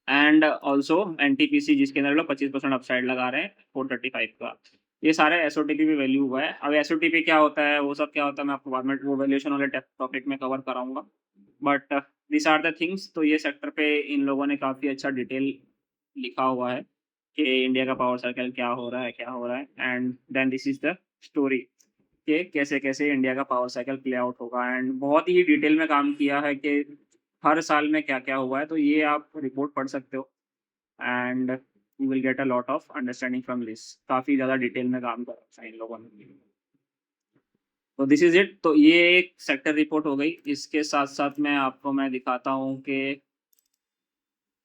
एंड ऑल्सो NTPC जिसके अंदर लोग 25% अपसाइड लगा रहे हैं 435 का। ये सारे एसओटीपी पे वैल्यू हुआ है। अब एसओटीपी क्या होता है, वो सब क्या होता है, मैं आपको बाद में वो वैल्यूएशन वाले टॉपिक में कवर कराऊंगा। But this are the things. तो ये सेक्टर पे इन लोगों ने काफ़ी अच्छा डिटेल लिखा हुआ है कि इंडिया का पावर सर्कल क्या हो रहा है, क्या हो रहा है। And then this is the story कि कैसे कैसे इंडिया का पावर साइकिल प्ले आउट होगा। एंड बहुत ही डिटेल में काम किया है कि हर साल में क्या क्या हुआ है। तो ये आप रिपोर्ट पढ़ सकते हो and you will get a lot of understanding from this. काफ़ी ज़्यादा डिटेल में काम कर रखा है इन लोगों ने। तो दिस इज इट। तो ये एक सेक्टर रिपोर्ट हो गई। इसके साथ साथ मैं दिखाता हूँ कि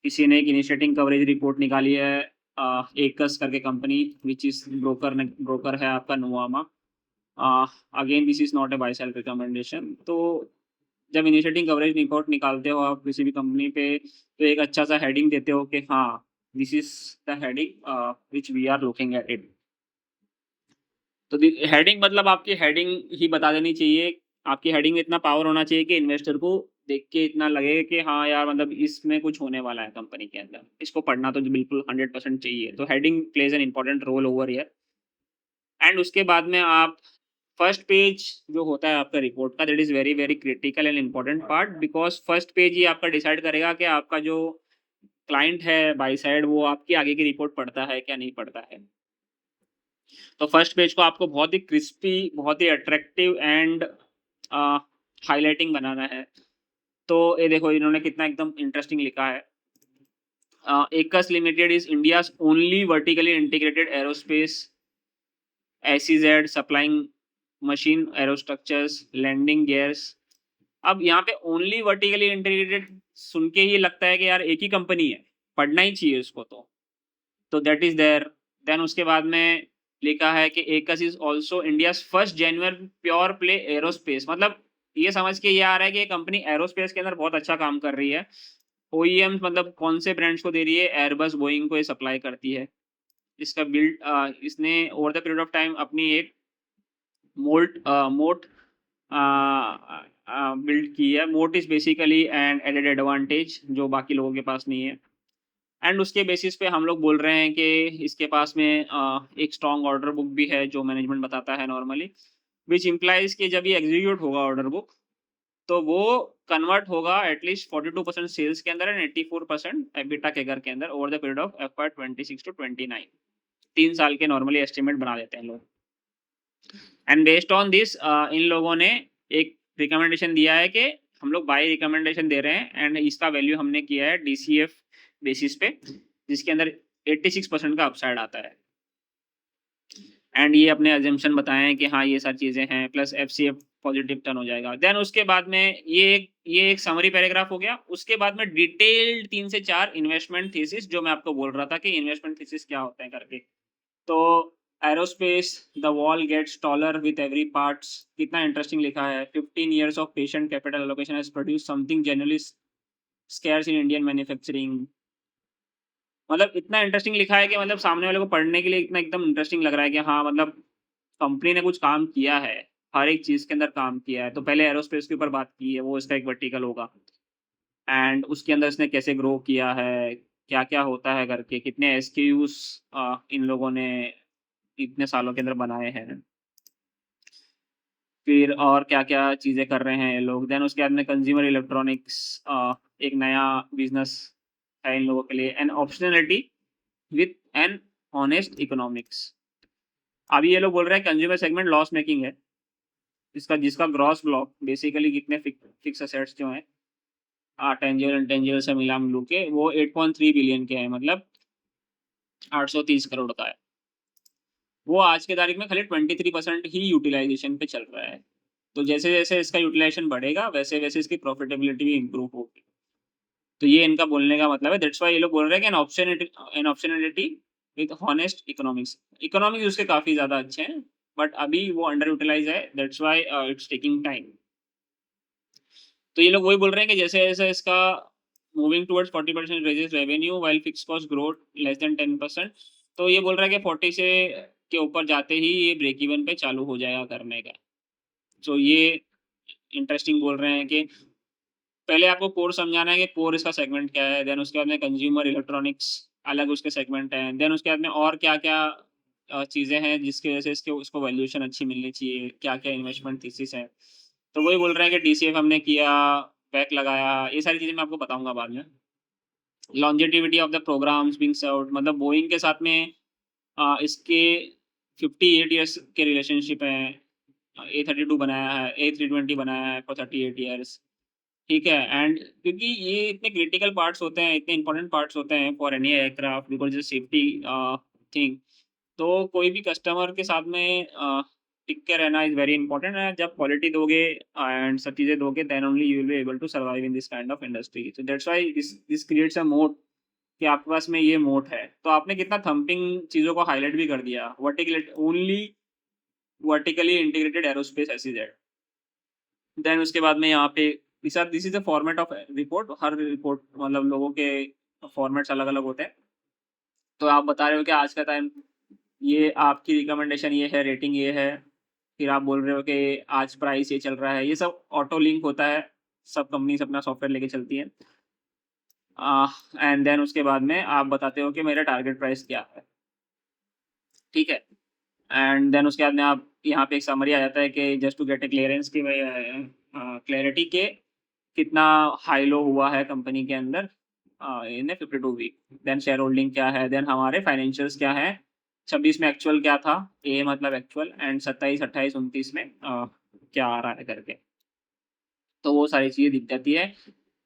किसी ने एक इनिशिएटिंग कवरेज रिपोर्ट निकाली है एकस करके कंपनी विच इज ब्रोकर है आपका Nuvama. Again this is not a buy sell recommendation. तो जब इनिशिएटिंग कवरेज रिपोर्ट निकालते हो आप किसी भी कंपनी पे, तो एक अच्छा सा हेडिंग देते हो कि हाँ this is the heading which we are looking at it. तो हेडिंग मतलब आपकी हेडिंग ही बता देनी चाहिए। आपकी हेडिंग में इतना पावर होना चाहिए कि इन्वेस्टर को देख के इतना लगे कि हाँ यार मतलब इसमें कुछ होने वाला है कंपनी के अंदर। इसको पढ़ना तो बिल्कुल 100% चाहिए। तो heading plays an important roll over here. And उसके बाद में आप फर्स्ट पेज जो होता है आपका रिपोर्ट का, that is very very critical and important part, because first page ही आपका डिसाइड करेगा कि आपका जो क्लाइंट है बाय साइड वो आपकी आगे की रिपोर्ट पढ़ता है क्या नहीं पढ़ता है। तो फर्स्ट पेज को आपको बहुत ही क्रिस्पी, बहुत ही अट्रैक्टिव एंड हाइलाइटिंग बनाना है। तो ये देखो इन्होंने कितना एकदम इंटरेस्टिंग लिखा है। Aequs limited is India's only vertically integrated aerospace SEZ supplying machine aerostructures landing gears. अब यहाँ पे ओनली वर्टिकली इंटीग्रेटेड सुन के ही लगता है कि यार एक ही कंपनी है, पढ़ना ही चाहिए उसको। तो दैट इज देयर। देन उसके बाद में लिखा है कि एकस is also India's first genuine pure play aerospace. मतलब ये समझ के ये आ रहा है कि ये कंपनी एरोस्पेस के अंदर बहुत अच्छा काम कर रही है। OEM मतलब कौन से ब्रांड्स को दे रही है, एयरबस बोइंग को ये सप्लाई करती है। इसका बिल्ड इसने over the period of time अपनी एक मोट बिल्ड की है। Moat is basically an added advantage जो बाकी लोगों के पास नहीं है। एंड उसके बेसिस पे हम लोग बोल रहे हैं कि इसके पास में एक स्ट्रॉन्ग ऑर्डर बुक भी है जो मैनेजमेंट बताता है नॉर्मली, विच इम्प्लाइज कि जब ये एग्जीक्यूट होगा ऑर्डर बुक तो वो कन्वर्ट होगा एटलीस्ट 42% सेल्स के अंदर एंड 84% एबिटा के घर के अंदर over the period of FY 26 to 29। 3 साल के नॉर्मली एस्टिमेट बना देते हैं लोग। And based on this in लोगों ने एक रिकमेंडेशन दिया है कि हम लोग बाय रिकमेंडेशन दे रहे हैं एंड इसका वैल्यू हमने किया है DCF बेसिस पे, जिसके अंदर 86% का अपसाइड आता है। एंड ये अपने अजम्पशन बताए हैं कि हाँ ये सारी चीज़ें हैं, प्लस FCF पॉजिटिव टर्न हो जाएगा। देन उसके बाद में ये एक समरी पैराग्राफ हो गया। उसके बाद में डिटेल्ड 3 से 4 इन्वेस्टमेंट थीसिस जो मैं आपको बोल रहा था कि इन्वेस्टमेंट थीसिस क्या होते हैं करके। तो aerospace the wall gets taller with every parts. कितना इंटरेस्टिंग लिखा है। 15 years of patient capital allocation has produced something genuinely scarce in Indian manufacturing। मतलब इतना इंटरेस्टिंग लिखा है कि मतलब सामने वाले को पढ़ने के लिए इतना एकदम इंटरेस्टिंग लग रहा है कि हाँ मतलब कंपनी ने कुछ काम किया है, हर एक चीज़ के अंदर काम किया है। तो पहले एरोस्पेस के ऊपर बात की है, वो इसका एक वर्टिकल होगा। एंड उसके अंदर इसने कैसे ग्रो किया है, क्या-क्या होता है करके, कितने SKUs इन लोगों ने इतने सालों के अंदर बनाए हैं। फिर और क्या-क्या चीज़ें कर रहे हैं ये लोग। देन उसके बाद में कंज्यूमर इलेक्ट्रॉनिक्स एक नया बिज़नेस है इन लोगों के लिए। And optionality with an honest economics. अभी ये लोग बोल रहे हैं कंज्यूमर सेगमेंट लॉस मेकिंग है। जिसका ग्रॉस ब्लॉक बेसिकली कितने फिक्स एसेट्स जो हैं टेंजिबल इंटेंजिबल से मिला-मिलू के वो 8.3 बिलियन के है, मतलब 830 करोड़ का है। वो आज की तारीख में खाली 23% ही यूटिलाइज़ेशन पे चल रहा है। तो जैसे-जैसे इसका यूटिलाइज़ेशन बढ़ेगा, वैसे-वैसे इसकी प्रॉफिटेबिलिटी भी इम्प्रूव होगी। तो ये इनका बोलने का मतलब है, दैट्स व्हाई ये लोग बोल रहे हैं कि an optionality with honest economics. Economics उसके काफ़ी ज़्यादा अच्छे हैं, बट अभी वो अंडर यूटिलाइज़ है, that's why it's taking time. तो ये लोग वही बोल रहे हैं कि जैसे-जैसे इसका moving towards 40% raises revenue while fixed cost growth less than 10%। तो ये बोल रहा है कि 40 से के ऊपर जाते ही ये ब्रेक इवन पे चालू हो जाएगा करने का। तो ये इंटरेस्टिंग बोल रहे हैं कि पहले आपको कोर समझाना है कि कोर इसका सेगमेंट क्या है, देन उसके बाद में कंज्यूमर इलेक्ट्रॉनिक्स अलग उसके सेगमेंट हैं, देन उसके बाद में और क्या-क्या चीज़ें हैं जिसकी वजह से इसके उसको वैल्यूएशन अच्छी मिलनी चाहिए, क्या-क्या इन्वेस्टमेंट थीसिस है। तो वही बोल रहे हैं कि डीसीएफ हमने किया, पैक लगाया, ये सारी चीज़ें मैं आपको बताऊँगा बाद में। Longevity of the programmes being served, मतलब बोइंग के साथ में इसके 58 इयर्स के रिलेशनशिप हैं। A32 बनाया है, A320 बनाया है फॉर 38 इयर्स। ठीक है, एंड क्योंकि ये इतने क्रिटिकल पार्ट्स होते हैं, इतने इंपॉर्टेंट पार्ट्स होते हैं for any aircraft because it's safety thing. तो कोई भी कस्टमर के साथ में टिक के रहना इज़ वेरी इंपॉर्टेंट है। जब क्वालिटी दोगे एंड सब चीज़ें दोगे, then only you will be able to survive in this kind of industry. So that's why this creates a moat कि आपके पास में ये मोट है। तो आपने कितना थंपिंग चीज़ों को हाइलाइट भी कर दिया। Vertically integrated aerospace SEZ. Then उसके बाद में यहाँ पे this is the format of report. हर रिपोर्ट मतलब लोगों के फॉर्मेट्स अलग-अलग होते हैं। तो आप बता रहे हो कि आज का टाइम ये आपकी रिकमेंडेशन ये है, रेटिंग ये है। फिर आप बोल रहे हो कि आज प्राइस ये चल रहा है। ये सब ऑटो लिंक होता है। सब कंपनीज़ अपना सॉफ्टवेयर लेके चलती हैं। एंड देन उसके बाद में आप बताते हो कि मेरा टारगेट प्राइस क्या है। ठीक है? एंड देन उसके बाद में आप यहाँ पे एक समरी आ जाता है कि just to get a clearance कि भाई क्लैरिटी के कितना हाई लो हुआ है कंपनी के अंदर इन 52 वीक। देन शेयर होल्डिंग क्या है, देन हमारे फाइनेंशियल्स क्या है, 26 में एक्चुअल क्या था, ए मतलब एक्चुअल, एंड 27, 28, 29 में क्या आ रहा है करके। तो वो सारी चीज़ें दिख जाती है।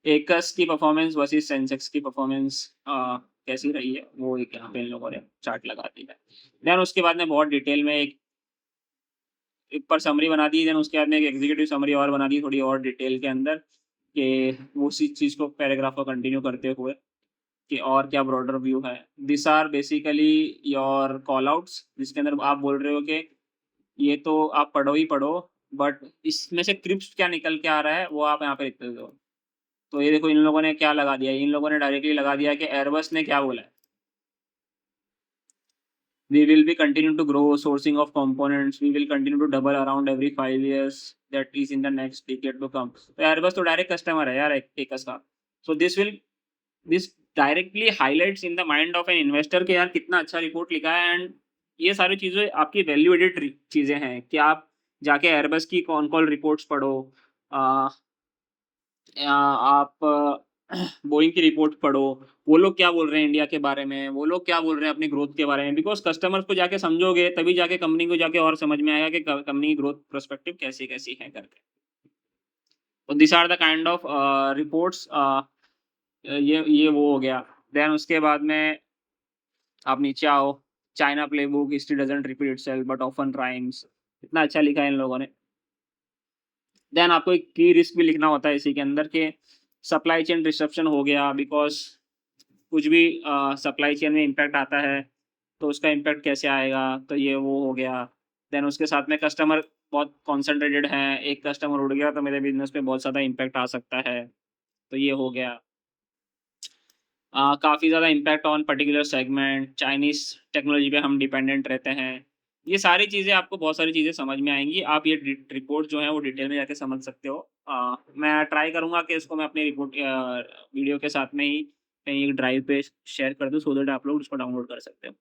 एकस की परफॉर्मेंस वर्सेस सेंसेक्स की परफॉर्मेंस कैसी रही है, वो एक यहाँ पे इन लोगों ने चार्ट लगा दिया है। देन उसके बाद में बहुत डिटेल में एक ऊपर समरी बना दी, देन उसके बाद में एक एग्जीक्यूटिव समरी और बना दी थोड़ी और डिटेल के अंदर कि वो उसी चीज़ को पैराग्राफ को कंटिन्यू करते हुए कि और क्या ब्रॉडर व्यू है। This are basically your callouts जिसके अंदर आप बोल रहे हो कि ये तो आप पढ़ो ही पढ़ो, बट इसमें से क्रिप्स क्या निकल के आ रहा है वो आप यहाँ पे लिख देते हो। तो ये देखो इन लोगों ने क्या लगा दिया, इन लोगों ने डायरेक्टली लगा दिया कि एयरबस ने क्या बोला है, we will be continue to grow sourcing of components, we will continue to double around every 5 years, that is in the next decade to come। तो एयरबस तो डायरेक्ट कस्टमर है यार एकस का। So this directly highlights in the mind of an investor कि यार कितना अच्छा रिपोर्ट लिखा है। एंड ये सारी चीज़ें आपकी वैल्यू एडेड चीज़ें हैं कि आप जाके एयरबस की कॉन कॉल रिपोर्ट्स पढ़ो, आप बोइंग की रिपोर्ट पढ़ो, वो लोग क्या बोल रहे हैं इंडिया के बारे में, वो लोग क्या बोल रहे हैं अपनी ग्रोथ के बारे में, बिकॉज़ कस्टमर्स को जाके समझोगे तभी जाके कंपनी को जाके और समझ में आएगा कि क कंपनी की ग्रोथ पर्सपेक्टिव कैसी-कैसी है करके। तो this are the kind of reports ये वो हो गया। देन उसके बाद में आप नीचे आओ, China playbook history doesn't repeat itself but often rhymes. इतना अच्छा लिखा है इन लोगों ने। देन आपको एक की रिस्क भी लिखना होता है इसी के अंदर कि सप्लाई चेन डिसरप्शन हो गया बिकॉज़ कुछ भी सप्लाई चेन में इम्पैक्ट आता है, तो उसका इम्पैक्ट कैसे आएगा, तो ये वो हो गया। देन उसके साथ में कस्टमर बहुत कॉन्सन्ट्रेटेड हैं, एक कस्टमर उड़ गया तो मेरे बिज़नेस पे बहुत ज़्यादा इम्पैक्ट आ सकता है, तो ये हो गया। काफ़ी ज़्यादा impact on particular segment, Chinese technology पे हम डिपेंडेंट रहते हैं। ये सारी चीज़ें आपको बहुत सारी चीज़ें समझ में आएँगी। आप ये रिपोर्ट जो है वो डिटेल में जाके समझ सकते हो। मैं ट्राई करूँगा कि इसको मैं अपनी रिपोर्ट वीडियो के साथ में ही कहीं एक ड्राइव पे शेयर कर दूँ सो दैट आप लोग उसको डाउनलोड कर सकते हो।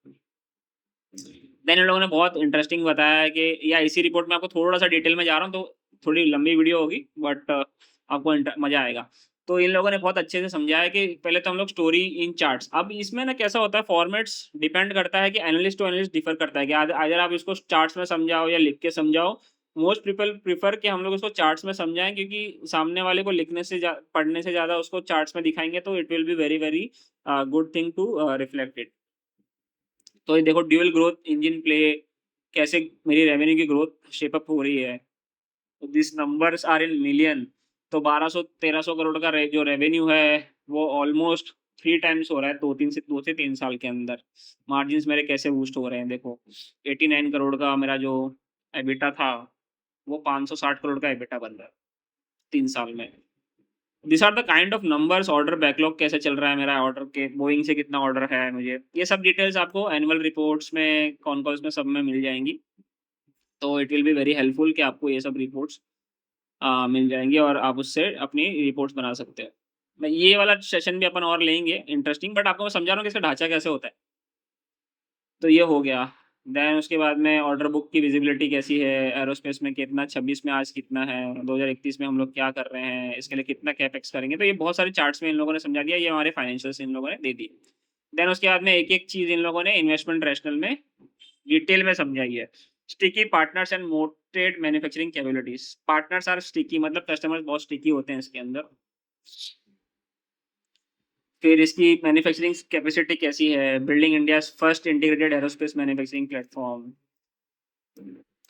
देन इन लोगों ने बहुत इंटरेस्टिंग बताया है कि या इसी रिपोर्ट में आपको थोड़ा-सा डिटेल में जा रहा हूँ तो थोड़ी लंबी वीडियो होगी बट आपको मज़ा आएगा। तो इन लोगों ने बहुत अच्छे से समझाया कि पहले तो हम लोग स्टोरी इन चार्ट्स, अब इसमें ना कैसा होता है फॉर्मेट्स डिपेंड करता है कि एनालिस्ट टू एनालिस्ट डिफर करता है कि आइदर आप इसको चार्ट्स में समझाओ या लिख के समझाओ, मोस्ट पीपल प्रेफर कि हम लोग उसको चार्ट्स में समझाएं, क्योंकि सामने वाले को लिखने से पढ़ने से ज़्यादा उसको चार्ट्स में दिखाएंगे तो it will be very very good thing to reflect it. तो ये देखो ड्यूअल ग्रोथ इंजन प्ले, कैसे मेरी रेवेन्यू की ग्रोथ शेप अप हो रही है। This numbers are in million. तो 1200-1300 करोड़ का जो रेवेन्यू है वो ऑलमोस्ट 3 टाइम्स हो रहा है 2 से 3 साल के अंदर। मार्जिन मेरे कैसे बूस्ट हो रहे हैं देखो, 89 करोड़ का मेरा जो एबिटा था वो 560 करोड़ का एबिटा बन रहा है 3 साल में। This are the kind of numbers. Order backlog कैसे चल रहा है मेरा, ऑर्डर के बोइंग से कितना ऑर्डर है मुझे, ये सब डिटेल्स आपको एनुअल रिपोर्ट्स में कॉन कॉल्स में सब में मिल जाएंगी। तो it will be very helpful कि आपको ये सब रिपोर्ट्स मिल जाएँगी और आप उससे अपनी रिपोर्ट्स बना सकते हैं। मैं ये वाला सेशन भी अपन और लेंगे इंटरेस्टिंग, बट आपको मैं समझा रहा हूँ कि इसका ढाँचा कैसे होता है। तो ये हो गया। देन उसके बाद में ऑर्डर बुक की विज़िबिलिटी कैसी है, एरोस्पेस में कितना, 26 में आज कितना है, 2031 में हम लोग क्या कर रहे हैं, इसके लिए कितना कैपेक्स करेंगे। तो ये बहुत सारे चार्ट्स में इन लोगों ने समझा दिया, ये हमारे फाइनेंशियल्स इन लोगों ने दे दिए। देन उसके बाद में एक-एक चीज़ इन लोगों ने इन्वेस्टमेंट रैशनल में डिटेल में समझाई है। Sticky partners and moated manufacturing capabilities. Partners are sticky, मतलब कस्टमर्स बहुत स्टिकी होते हैं इसके अंदर। फिर इसकी मैन्युफैक्चरिंग कैपेसिटी कैसी है, building India's first integrated aerospace manufacturing platform,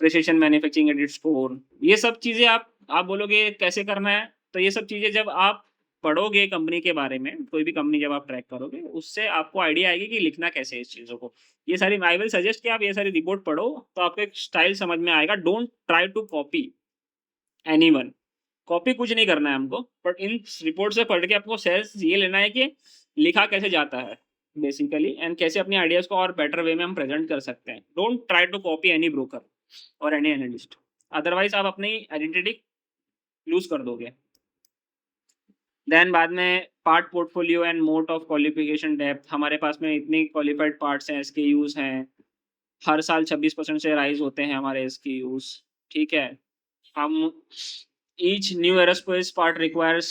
precision manufacturing at its core. ये सब चीज़ें आप बोलोगे कैसे करना है, तो ये सब चीज़ें जब आप पढ़ोगे कंपनी के बारे में, कोई भी कंपनी जब आप ट्रैक करोगे, उससे आपको आइडिया आएगी कि लिखना कैसे है इस चीज़ों को। ये सारी आई विल सजेस्ट कि आप ये सारी रिपोर्ट पढ़ो, तो आपको एक स्टाइल समझ में आएगा। Don't try to copy anyone. Copy कुछ नहीं करना है हमको, बट इन रिपोर्ट से पढ़ के आपको सेंस ये लेना है कि लिखा कैसे जाता है बेसिकली, एंड कैसे अपने आइडियाज़ को और बेटर वे में हम प्रेज़ेंट कर सकते हैं। Don't try to copy any broker और एनी एनालिस्ट, अदरवाइज़ आप अपनी आइडेंटिटी लूज़ कर दोगे। देन बाद में part portfolio and mode of qualification depth. हमारे पास में इतनी क्वालिफाइड पार्ट्स हैं, एसकेयूज़ हैं, हर साल 26% से राइज़ होते हैं हमारे एसकेयूज़, ठीक है? हम each new aerospace part requires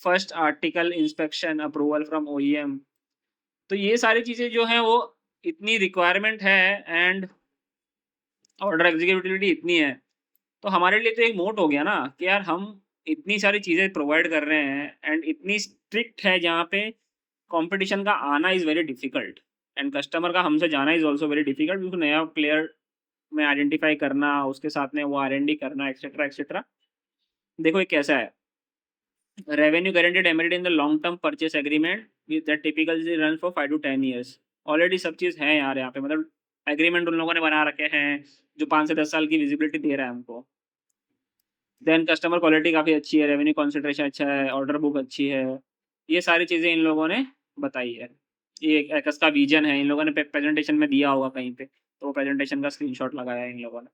first article inspection approval from OEM. तो ये सारी चीज़ें जो हैं वो इतनी रिक्वायरमेंट है, एंड ऑर्डर एग्जीक्यूटिविटी इतनी है, तो हमारे लिए तो एक मोट हो गया ना कि यार हम इतनी सारी चीज़ें प्रोवाइड कर रहे हैं एंड इतनी स्ट्रिक्ट है जहाँ पे कंपटीशन का आना is very difficult, and customer का हमसे जाना इज़ ऑल्सो वेरी डिफ़िकल्ट, क्योंकि नया प्लेयर में आइडेंटिफ़ाई करना, उसके साथ में वो आर-एन-डी करना एक्सेट्रा, एक्सेट्रा। देखो ये कैसा है, revenue guaranteed emitted in the long term purchase agreement with that typically run for 5 to 10 years. Already सब चीज़ है यार यहाँ पे, मतलब एग्रीमेंट उन लोगों ने बना रखे हैं जो 5 से 10 साल की विजिबिलिटी दे रहा है हमको। देन कस्टमर क्वालिटी काफ़ी अच्छी है, रेवेन्यू कंसंट्रेशन अच्छा है, ऑर्डर बुक अच्छी है। ये सारी चीज़ें इन लोगों ने बताई है। ये एक एक्स का विज़न है, इन लोगों ने प्रेजेंटेशन में दिया होगा कहीं पे, तो वो प्रेजेंटेशन का स्क्रीनशॉट लगाया है इन लोगों ने।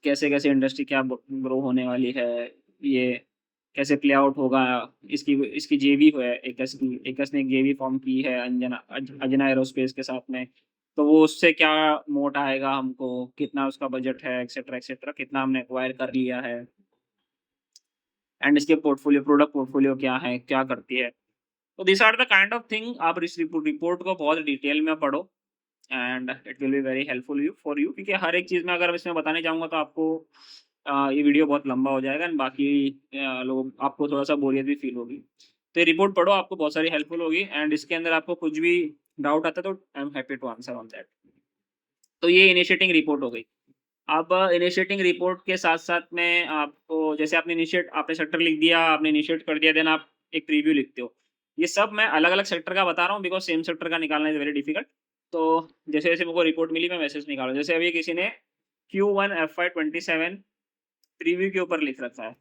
कैसे-कैसे इंडस्ट्री क्या ग्रो होने वाली है, ये कैसे प्ले आउट होगा, इसकी इसकी जेवी है एकस की, एकस ने एक जेवी फॉर्म की है अंजना एरोस्पेस के साथ में, तो वो उससे क्या मोट आएगा हमको, कितना उसका बजट है, एक्सेट्रा, एक्सेट्रा, कितना हमने एक्वायर कर लिया है, एंड इसके पोर्टफोलियो, प्रोडक्ट पोर्टफोलियो क्या है, क्या करती है। तो this are the kind of thing, आप इस रिपोर्ट को बहुत डिटेल में पढ़ो, and it will be very helpful you for you, क्योंकि हर एक चीज़ में अगर इसमें बताने जाऊँगा तो आपको ये वीडियो बहुत लंबा हो जाएगा, एंड बाकी लोग आपको थोड़ा-सा बोरियत भी फ़ील होगी। तो ये रिपोर्ट पढ़ो, आपको बहुत सारी हेल्पफुल होगी, एंड इसके अंदर आपको कुछ भी डाउट आता है तो I am happy to answer on that. तो ये इनिशिएटिंग रिपोर्ट हो गई। अब इनिशिएटिंग रिपोर्ट के साथ-साथ में आपको, जैसे आपने सेक्टर लिख दिया, आपने इनिशिएट कर दिया, देन आप एक प्रीव्यू लिखते हो। ये सब मैं अलग-अलग सेक्टर का बता रहा हूँ बिकॉज़ सेम सेक्टर का निकालना इज़ वेरी डिफिकल्ट। तो जैसे-जैसे मेरे को रिपोर्ट मिली मैं वैसे-वैसे निकाला। जैसे अभी किसी ने Q1 FY 27 प्रीव्यू के ऊपर लिख रखा है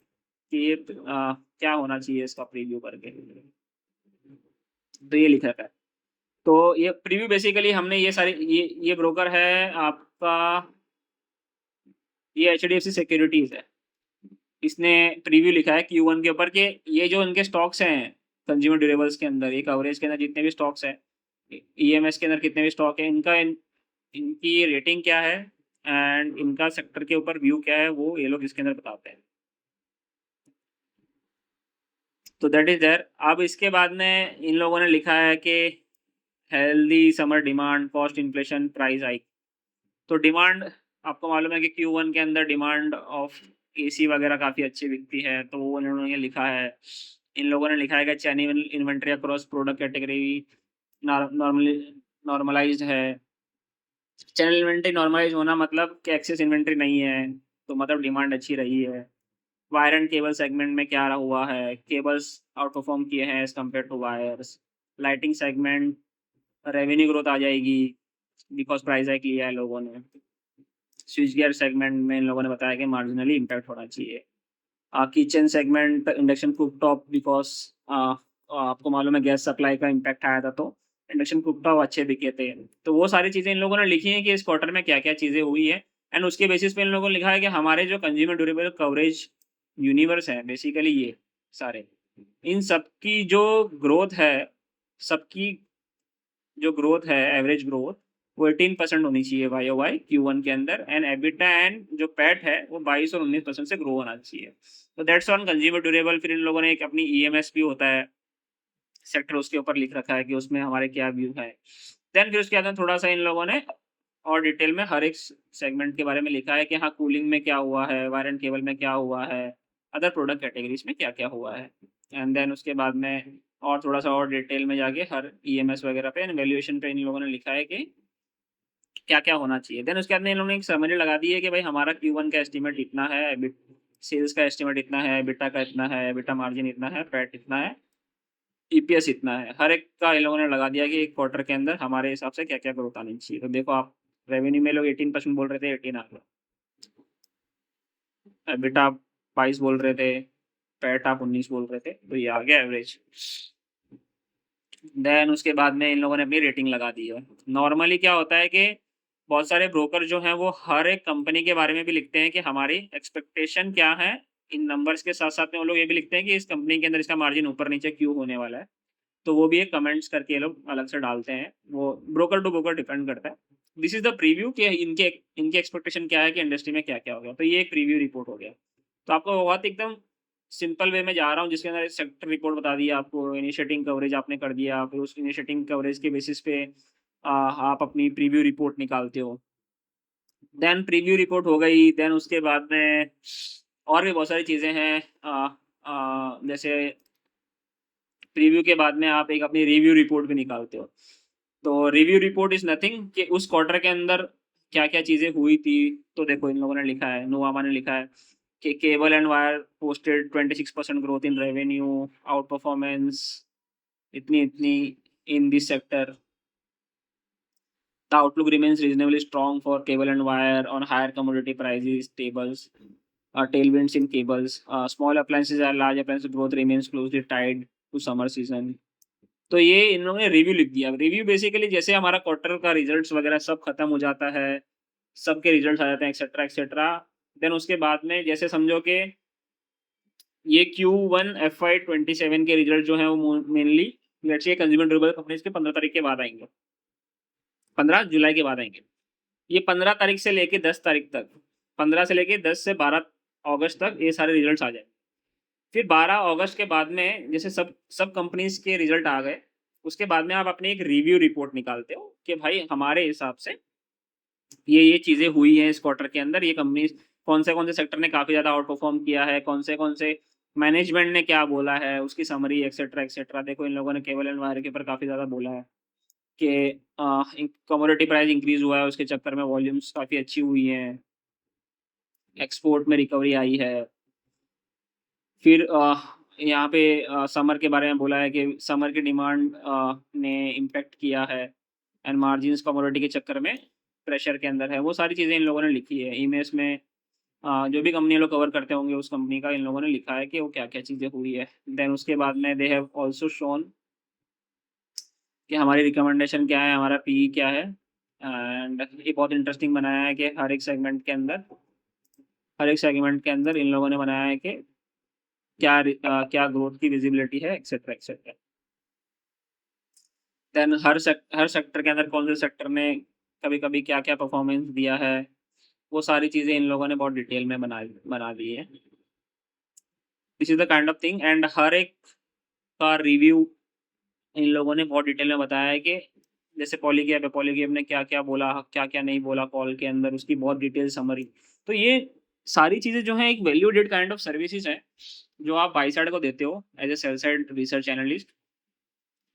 कि ये क्या होना चाहिए इसका प्रीव्यू करके। तो ये लिख रखा है। तो ये प्रीव्यू बेसिकली हमने ये सारी ये ब्रोकर है आपका, ये एचडीएफसी सिक्योरिटीज़ है। इसने प्रीव्यू लिखा है Q1 के ऊपर कि ये जो इनके स्टॉक्स हैं कंज्यूमर ड्यूरेबल्स के अंदर, ये कवरेज के अंदर जितने भी स्टॉक्स हैं, ईएमएस के अंदर कितने भी स्टॉक हैं, इनकी रेटिंग क्या है एंड इनका सेक्टर के ऊपर व्यू क्या है, वो ये लोग इसके अंदर बताते हैं। तो दैट इज़ देयर। अब इसके बाद में इन लोगों ने लिखा है कि healthy summer demand, cost inflation, price hike. तो डिमांड आपको मालूम है कि Q1 के अंदर डिमांड ऑफ एसी वगैरह काफ़ी अच्छी बिकती है, तो वो इन्होंने लिखा है। इन लोगों ने लिखा है कि channel inventory across product category normalised है। चैनल इन्वेंटरी नॉर्मलाइज होना मतलब कि एक्सेस इन्वेंटरी नहीं है, तो मतलब डिमांड अच्छी रही है। वायर एंड केबल सेगमेंट में क्या रहा हुआ है, केबल्स आउट परफॉर्म किए हैं as compare to wires. Lighting segment revenue growth आ जाएगी बिकॉज प्राइस हाइक लिया है लोगों ने। स्विच गियर सेगमेंट में इन लोगों ने बताया कि मार्जिनली इम्पैक्ट होना चाहिए। Kitchen segment induction cooktop because आपको मालूम है गैस सप्लाई का इम्पैक्ट आया था, तो इंडक्शन कुकटॉप अच्छे बिके थे। तो वो सारी चीज़ें इन लोगों ने लिखी हैं कि इस क्वार्टर में क्या क्या चीज़ें हुई है, एंड उसके बेसिस पे इन लोगों ने लिखा है कि हमारे जो कंज्यूमर ड्यूरेबल कवरेज यूनिवर्स है बेसिकली ये सारे, इन सबकी जो ग्रोथ है, सबकी जो ग्रोथ है एवरेज ग्रोथ वो 18% होनी चाहिए YOY Q1 के अंदर, एंड एबिटा एंड जो पैट है वो 22 और 19% से ग्रो होना चाहिए। तो दैट्स ऑन कंज्यूमर ड्यूरेबल। फिर इन लोगों ने एक अपनी EMS भी होता है सेक्टर, उसके ऊपर लिख रखा है कि उसमें हमारे क्या व्यू है। देन फिर उसके बाद थोड़ा सा इन लोगों ने और डिटेल में हर एक सेगमेंट के बारे में लिखा है कि हाँ कूलिंग में क्या हुआ है, वायर एंड केबल में क्या हुआ है, अदर प्रोडक्ट कैटेगरीज में क्या क्या हुआ है। एंड देन उसके बाद में और थोड़ा सा और डिटेल में जाके हर EMS वगैरह पे वैल्यूएशन पे इन लोगों ने लिखा है कि क्या क्या होना चाहिए। देन उसके बाद में इन लोगों ने एक समरी लगा दी है कि भाई हमारा Q1 का एस्टिमेट इतना है, सेल्स का एस्टिमेट इतना है, बिटा का इतना है, बिटा मार्जिन इतना है, पैट इतना है, EPS इतना है। हर एक का इन लोगों ने लगा दिया कि एक क्वार्टर के अंदर हमारे हिसाब से क्या क्या ग्रोथ आनी चाहिए। तो देखो आप रेवेन्यू में लोग 18% बोल रहे थे, 18 आ गया। एबिटा आप 22 बोल रहे थे, पैट आप 19 बोल रहे थे, तो ये आ गया एवरेज। देन उसके बाद में इन लोगों ने अपनी रेटिंग लगा दी है। नॉर्मली क्या होता है कि बहुत सारे ब्रोकर जो हैं वो हर एक कंपनी के बारे में भी लिखते हैं कि हमारी एक्सपेक्टेशन क्या है। इन नंबर्स के साथ साथ में वो लोग ये भी लिखते हैं कि इस कंपनी के अंदर इसका मार्जिन ऊपर नीचे क्यों होने वाला है। तो वो भी एक कमेंट्स करके ये लोग अलग से डालते हैं, वो ब्रोकर टू ब्रोकर डिपेंड करता है। दिस इज द प्रीव्यू कि इनके इनके एक्सपेक्टेशन क्या है कि इंडस्ट्री में क्या क्या हो गया। तो ये एक प्रीव्यू रिपोर्ट हो गया। तो आपको बहुत एकदम सिंपल वे में जा रहा हूँ जिसके अंदर सेक्टर रिपोर्ट बता दिया आपको, इनिशिएटिंग कवरेज आपने कर दिया, फिर उस इनिशिएटिंग कवरेज के बेसिस पे आप अपनी प्रीव्यू रिपोर्ट निकालते हो। देन प्रीव्यू रिपोर्ट हो गई। देन उसके बाद में और भी बहुत सारी चीज़ें हैं, जैसे प्रीव्यू के बाद में आप एक अपनी रिव्यू रिपोर्ट भी निकालते हो। तो रिव्यू रिपोर्ट इज़ नथिंग कि उस क्वार्टर के अंदर क्या-क्या चीज़ें हुई थी। तो देखो इन लोगों ने लिखा है, नुवामा ने लिखा है कि cable and wire posted 26% growth in revenue, out performance इतनी-इतनी in this sector. The outlook remains reasonably strong for cable and wire on higher commodity prices, tailwinds in cables. Small appliances and large appliances growth remains closely tied to summer season. तो ये इन लोगों ने review लिख दिया। Review basically जैसे हमारा quarter का results वगैरह सब खत्म हो जाता है, सबके रिजल्ट्स आ जाते हैं एक्सेट्रा एक्सेट्रा। देन उसके बाद में जैसे समझो कि ये Q1 FY27 के रिजल्ट जो हैं वो mainly let's say consumer durable companies के 15 तारीख के बाद आएंगे, 15 जुलाई के बाद आएंगे। ये 15 तारीख से लेके 10 तारीख तक, 15 से लेके 10 से 12 अगस्त तक ये सारे रिजल्ट्स आ जाएंगे। फिर 12 अगस्त के बाद में जैसे सब सब कंपनीज के रिजल्ट आ गए, उसके बाद में आप अपनी एक रिव्यू रिपोर्ट निकालते हो कि भाई हमारे हिसाब से ये चीज़ें हुई हैं इस क्वार्टर के अंदर, ये कंपनीज कौन से सेक्टर ने काफ़ी ज़्यादा आउट परफॉर्म किया है, कौन से मैनेजमेंट ने क्या बोला है, उसकी समरी एक्सेट्रा एक्सेट्रा। देखो इन लोगों ने केबल एंड वायर के ऊपर काफ़ी ज़्यादा बोला है कि कमोडिटी प्राइस इंक्रीज हुआ है, उसके चक्कर में वॉल्यूम्स काफ़ी अच्छी हुई हैं, एक्सपोर्ट में रिकवरी आई है। फिर यहाँ पे समर के बारे में बोला है कि समर की डिमांड ने इम्पैक्ट किया है, एंड मार्जिन्स कमोडिटी के चक्कर में प्रेशर के अंदर है। वो सारी चीज़ें इन लोगों ने लिखी है। ईमेल्स में जो भी कंपनी लोग कवर करते होंगे उस कंपनी का इन लोगों ने लिखा है कि वो क्या-क्या चीज़ें हुई है। देन उसके बाद में दे हैव आल्सो शोन कि हमारी रिकमेंडेशन क्या है, हमारा पीई क्या है। एंड ये बहुत इंटरेस्टिंग बनाया है कि हर एक सेगमेंट के अंदर इन लोगों ने बनाया है कि क्या ग्रोथ की विजिबिलिटी है एक्सेट्रा एक्सेट्रा। देन हर सेक्टर के अंदर कौन से सेक्टर ने कभी-कभी क्या-क्या परफॉर्मेंस दिया है, वो सारी चीज़ें इन लोगों ने बहुत डिटेल में बना दी है। This is the kind of thing, and हर एक का रिव्यू इन लोगों ने बहुत डिटेल में बताया है कि जैसे पॉलीगैप है, पॉलीगैप ने क्या-क्या बोला, क्या-क्या नहीं बोला कॉल के अंदर, उसकी बहुत डिटेल समरी। तो ये सारी चीज़ें जो हैं एक वैल्यूडेड काइंड ऑफ सर्विसेज़ हैं, जो आप बाय साइड को देते हो as a sell side research analyst.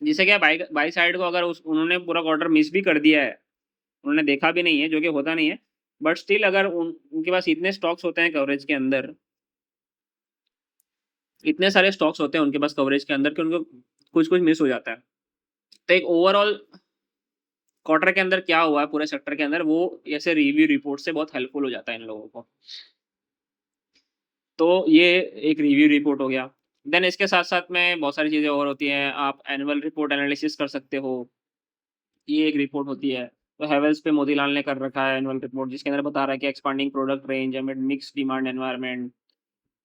जिससे क्या बाय बाय साइड को अगर उस उन्होंने पूरा क्वार्टर मिस भी कर दिया है, उन्होंने देखा भी नहीं है, जो कि होता नहीं है, बट स्टिल अगर उनके पास इतने स्टॉक्स होते हैं कवरेज के अंदर, इतने सारे स्टॉक्स होते हैं उनके पास कवरेज के अंदर कि उनको कुछ-कुछ मिस हो जाता है। तो एक ओवरऑल क्वार्टर के अंदर क्या हुआ है पूरे सेक्टर के अंदर, वो ऐसे रिव्यू रिपोर्ट से बहुत हेल्पफुल हो जाता है इन लोगों को। तो ये एक रिव्यू रिपोर्ट हो गया। देन इसके साथ-साथ में बहुत सारी चीज़ें और होती हैं, आप एनुअल रिपोर्ट एनालिसिस कर सकते हो, ये एक रिपोर्ट होती है। तो हैवेल्स पे मोतीलाल ने कर रखा है एनुअल रिपोर्ट, जिसके अंदर बता रहा है कि expanding product range एमिड mixed demand environment.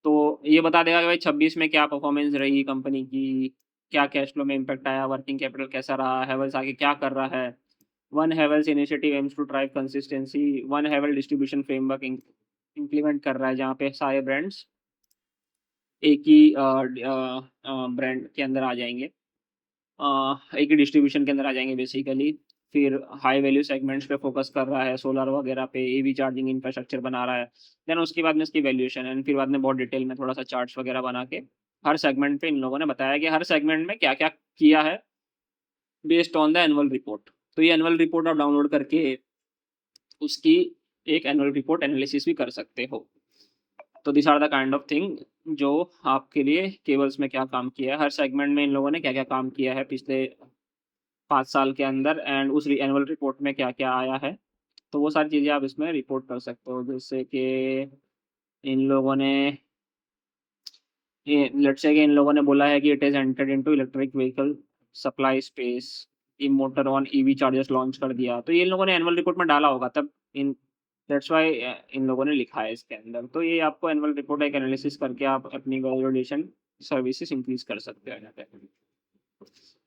तो ये बता देगा कि भाई 26 में क्या परफॉर्मेंस रही कंपनी की, क्या कैश फ्लो में इम्पैक्ट आया, वर्किंग कैपिटल कैसा रहा, हैवेल्स आगे क्या कर रहा है। One Havells initiative aims to drive consistency, one Havells distribution framework implement कर रहा है, जहाँ पे सारे ब्रांड्स एक ही ब्रांड के अंदर आ जाएँगे। एक ही डिस्ट्रीब्यूशन के अंदर आ जाएँगे बेसिकली। फिर हाई वैल्यू सेगमेंट्स पे फ़ोकस कर रहा है, सोलर वगैरह पे, ईवी चार्जिंग इंफ्रास्ट्रक्चर बना रहा है। देन उसके बाद में इसकी वैल्यूएशन एंड फिर बाद में बहुत डिटेल में थोड़ा-सा चार्ट्स वगैरह बना के, हर सेगमेंट पे इन लोगों ने बताया कि हर सेगमेंट में क्या-क्या किया है based on the annual report. तो ये एनुअल रिपोर्ट आप डाउनलोड करके उसकी एक एनुअल रिपोर्ट एनालिसिस भी कर सकते हो। तो these are the kind of thing जो आपके लिए केबल्स में क्या काम किया है, हर सेगमेंट में इन लोगों ने क्या-क्या काम किया है पिछले 5 साल के अंदर एंड उस एनुअल रिपोर्ट में क्या-क्या आया है। तो वो सारी चीज़ें आप इसमें रिपोर्ट कर सकते हो। जैसे कि इन लोगों ने ये लेट्स से कि इन लोगों ने बोला है कि it is entered into electric vehicle supply space, e-motor on EV chargers launch कर दिया। तो ये इन लोगों ने एनुअल रिपोर्ट में डाला होगा, तब इन दैट्स व्हाई इन लोगों ने लिखा है इसके अंदर। तो ये आपको एनुअल रिपोर्ट एक एनालिसिस करके आप अपनी वैल्यूएशन सर्विसेज़ इंक्रीज़ कर सकते हो यहाँ पे।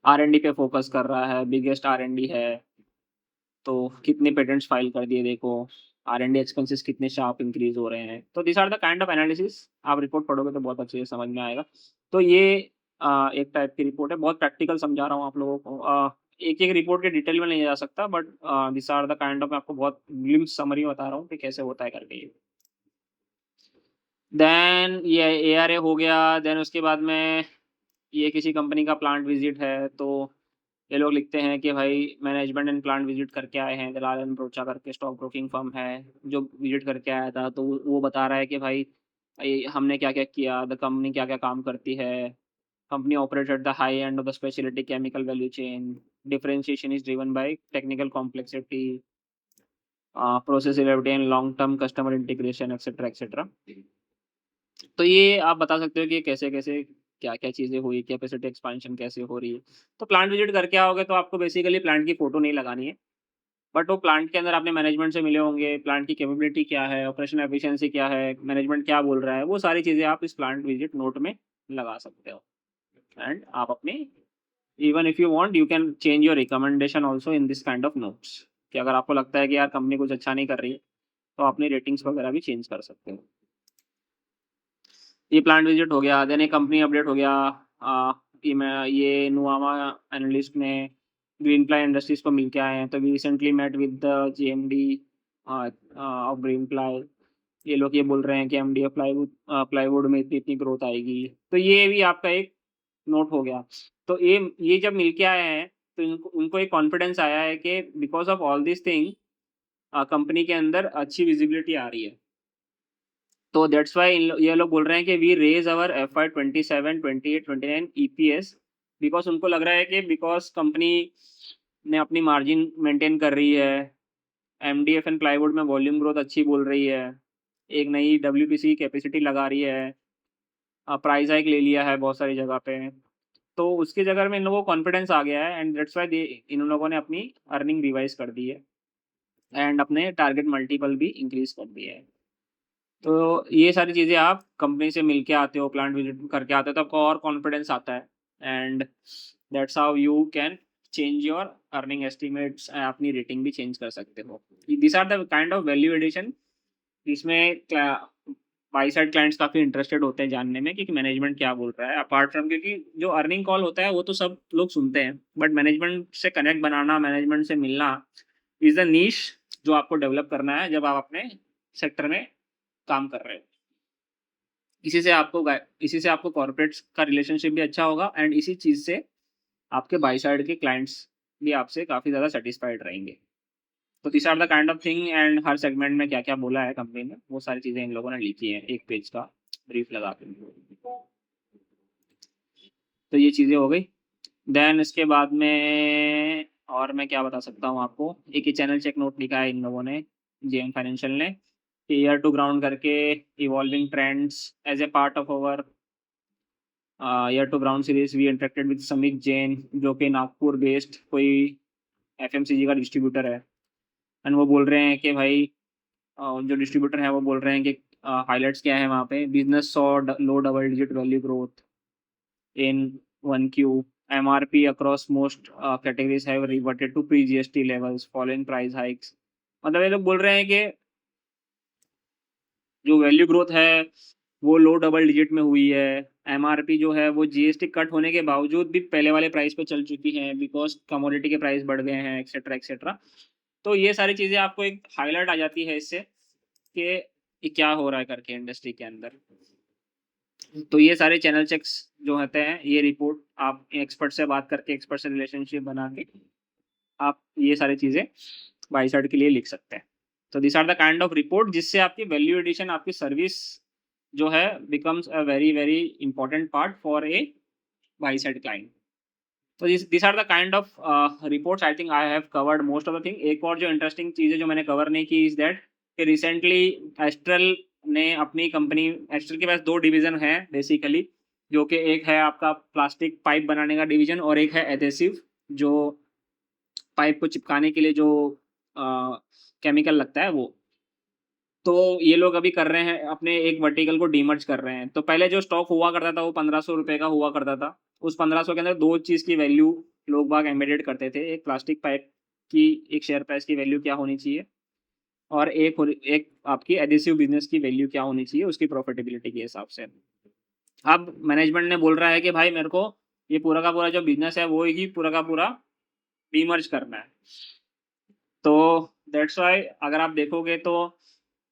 आर-एन-डी पे फ़ोकस कर रहा है, बिगेस्ट आर-एन-डी है, तो कितने पेटेंट्स फाइल कर दिए देखो, आर-एन-डी एक्सपेंसेस कितने शार्प इंक्रीज़ हो रहे हैं। तो these are the kind of analysis, आप रिपोर्ट पढ़ोगे तो बहुत अच्छे से समझ में आएगा। तो ये एक टाइप की रिपोर्ट है, बहुत प्रैक्टिकल समझा रहा हूँ आप लोगों को। एक-एक रिपोर्ट के डिटेल में नहीं जा सकता, but these are the kind of मैं आपको बहुत ग्लिम्प्स समरी बता रहा हूँ कि कैसे होता है करके ये। देन ये एआरए हो गया, देन उसके बाद में ये किसी कंपनी का प्लांट विज़िट है, तो ये लोग लिखते हैं कि भाई मैनेजमेंट एंड प्लांट विज़िट करके आए हैं, दलाल एंड ब्रोचा करके स्टॉक ब्रोकिंग फर्म है, जो विज़िट करके आया था, तो वो बता रहा है कि भाई ये हमने क्या-क्या किया, द कंपनी क्या-क्या काम करती है, company operates at the high end of the speciality chemical value chain, differentiation is driven by technical complexity, process relativity and long term customer integration etcetera, etcetera. तो ये आप बता सकते हो कि कैसे-कैसे, क्या-क्या चीज़ें हुई, कैपेसिटी एक्सपेंशन कैसे हो रही है। तो प्लांट विज़िट करके आओगे तो आपको बेसिकली प्लांट की फ़ोटो नहीं लगानी है, बट वो प्लांट के अंदर आपने मैनेजमेंट से मिले होंगे, प्लांट की कैपेबिलिटी क्या है, ऑपरेशनल एफिशिएंसी क्या है, मैनेजमेंट क्या बोल रहा है, वो सारी चीज़ें आप इस प्लांट विज़िट नोट में लगा सकते हो। एंड आप अपनी even if you want you can change your recommendation also in this kind of notes, कि अगर आपको लगता है कि यार कंपनी कुछ अच्छा नहीं कर रही है, तो अपनी रेटिंग्स वगैरह भी चेंज कर सकते हो। ये प्लांट विज़िट हो गया, देन एक कंपनी अपडेट हो गया। कि मैं ये नुवामा एनालिस्ट ने ग्रीनप्लाई इंडस्ट्रीज़ को मिल के आए हैं, तो we recently met with the JMD of Greenply. ये लोग ये बोल रहे हैं कि एमडी ऑफ प्लाईवुड में इतनी-इतनी ग्रोथ आएगी। तो ये भी आपका एक नोट हो गया। तो ये जब मिल के आए हैं, तो इनको उनको एक कॉन्फिडेंस आया है कि because of all this thing company के अंदर अच्छी विजिबिलिटी आ रही है। तो दैट्स व्हाई ये लोग बोल रहे हैं कि we raise our FY 27, 28, 29 EPS, because उनको लग रहा है कि बिकॉज़ कंपनी ने अपनी मार्जिन मेंटेन कर रही है, एमडीएफ एंड प्लाईवुड में वॉल्यूम ग्रोथ अच्छी बोल रही है, एक नई डब्ल्यूपीसी कैपेसिटी लगा रही है, प्राइस हाइक ले लिया है बहुत सारी जगह पे। तो उसके चक्कर में इन लोगों को कॉन्फिडेंस आ गया है एंड दैट्स व्हाई दे इन लोगों ने अपनी अर्निंग रिवाइज़ कर दी है एंड अपने टारगेट मल्टीपल भी इंक्रीज़ कर दिए है। तो ये सारी चीज़ें आप कंपनी से मिल के आते हो, प्लांट विज़िट करके आते हो, तो आपको और कॉन्फिडेंस आता है and that's how you can change your earning estimates, अपनी रेटिंग भी चेंज कर सकते हो। These are the kind of value addition जिसमें बाई साइड क्लाइंट्स काफ़ी इंटरेस्टेड होते हैं जानने में कि मैनेजमेंट क्या बोल रहा है, अपार्ट फ्रॉम क्योंकि जो अर्निंग कॉल होता है वो तो सब लोग सुनते हैं, बट मैनेजमेंट से कनेक्ट बनाना, मैनेजमेंट से मिलना इज़ द नीश जो आपको डेवलप करना है जब आप अपने सेक्टर में काम कर रहे हो। इसी से आपको कॉर्पोरेट्स का रिलेशनशिप भी अच्छा होगा एंड इसी चीज़ से आपके बाई साइड के क्लाइंट्स भी आपसे काफ़ी ज़्यादा सैटिस्फाइड रहेंगे। तो this are the kind of thing and हर सेगमेंट में क्या-क्या बोला है कंपनी ने, वो सारी चीज़ें इन लोगों ने लिखी हैं एक पेज का ब्रीफ लगा के। तो ये चीज़ें हो गई। देन इसके बाद में और मैं क्या बता सकता हूँ आपको, एक ये चैनल चेक नोट लिखा है इन लोगों ने, जेएम फाइनेंशियल ने, कि ईयर टू ग्राउंड करके evolving trends as a part of our ear to ground series we interacted with Samit Jain जो कि नागपुर बेस्ड कोई एफएमसीजी का डिस्ट्रीब्यूटर है। एंड वो बोल रहे हैं कि भाई जो डिस्ट्रीब्यूटर है वो बोल रहे हैं कि हाइलाइट्स क्या है वहाँ पे, business saw low double digit value growth in 1Q, MRP across most categories have reverted to pre-GST levels following price hikes। मतलब ये लोग बोल रहे हैं कि जो वैल्यू ग्रोथ है वो लो डबल डिजिट में हुई है, एमआरपी जो है वो जीएसटी कट होने के बावजूद भी पहले वाले प्राइस पे चल चुकी है बिकॉज कमोडिटी के प्राइस बढ़ गए हैं एक्सेट्रा एक्सेट्रा। तो ये सारी चीज़ें आपको एक हाईलाइट आ जाती है इससे कि ये क्या हो रहा है करके इंडस्ट्री के अंदर। तो ये सारे चैनल चेक्स जो होते हैं, ये रिपोर्ट आप एक्सपर्ट से बात करके, एक्सपर्ट से रिलेशनशिप बना के आप ये सारी चीज़ें बाई साइड के लिए लिख सकते हैं। तो this are the kind of report जिससे आपकी वैल्यू एडिशन, आपकी सर्विस जो है becomes a very very important part for a buy side client. तो this are the kind of reports. I think I have covered most of the thing. एक और जो interesting चीज़ है जो मैंने कवर नहीं की इज दैट कि रिसेंटली एस्ट्रल ने अपनी कंपनी, एस्ट्रल के पास 2 डिवीज़न हैं बेसिकली, जो कि एक है आपका प्लास्टिक पाइप बनाने का डिवीज़न और एक है एडहेसिव, जो पाइप को चिपकाने के लिए जो केमिकल लगता है वो। तो ये लोग अभी कर रहे हैं, अपने एक वर्टिकल को डीमर्ज कर रहे हैं। तो पहले जो स्टॉक हुआ करता था वो ₹1500 का हुआ करता था। उस 1500 के अंदर 2 चीज़ की वैल्यू लोग बाग एम्बेडेड करते थे। एक प्लास्टिक पाइप की एक शेयर प्राइस की वैल्यू क्या होनी चाहिए और एक आपकी एडहेसिव बिज़नेस की वैल्यू क्या होनी चाहिए उसकी प्रॉफिटेबिलिटी के हिसाब से। अब मैनेजमेंट ने बोल रहा है कि भाई मेरे को ये पूरा का पूरा जो बिज़नेस है वो ही पूरा का पूरा डीमर्ज करना है। तो दैट्स व्हाई अगर आप देखोगे तो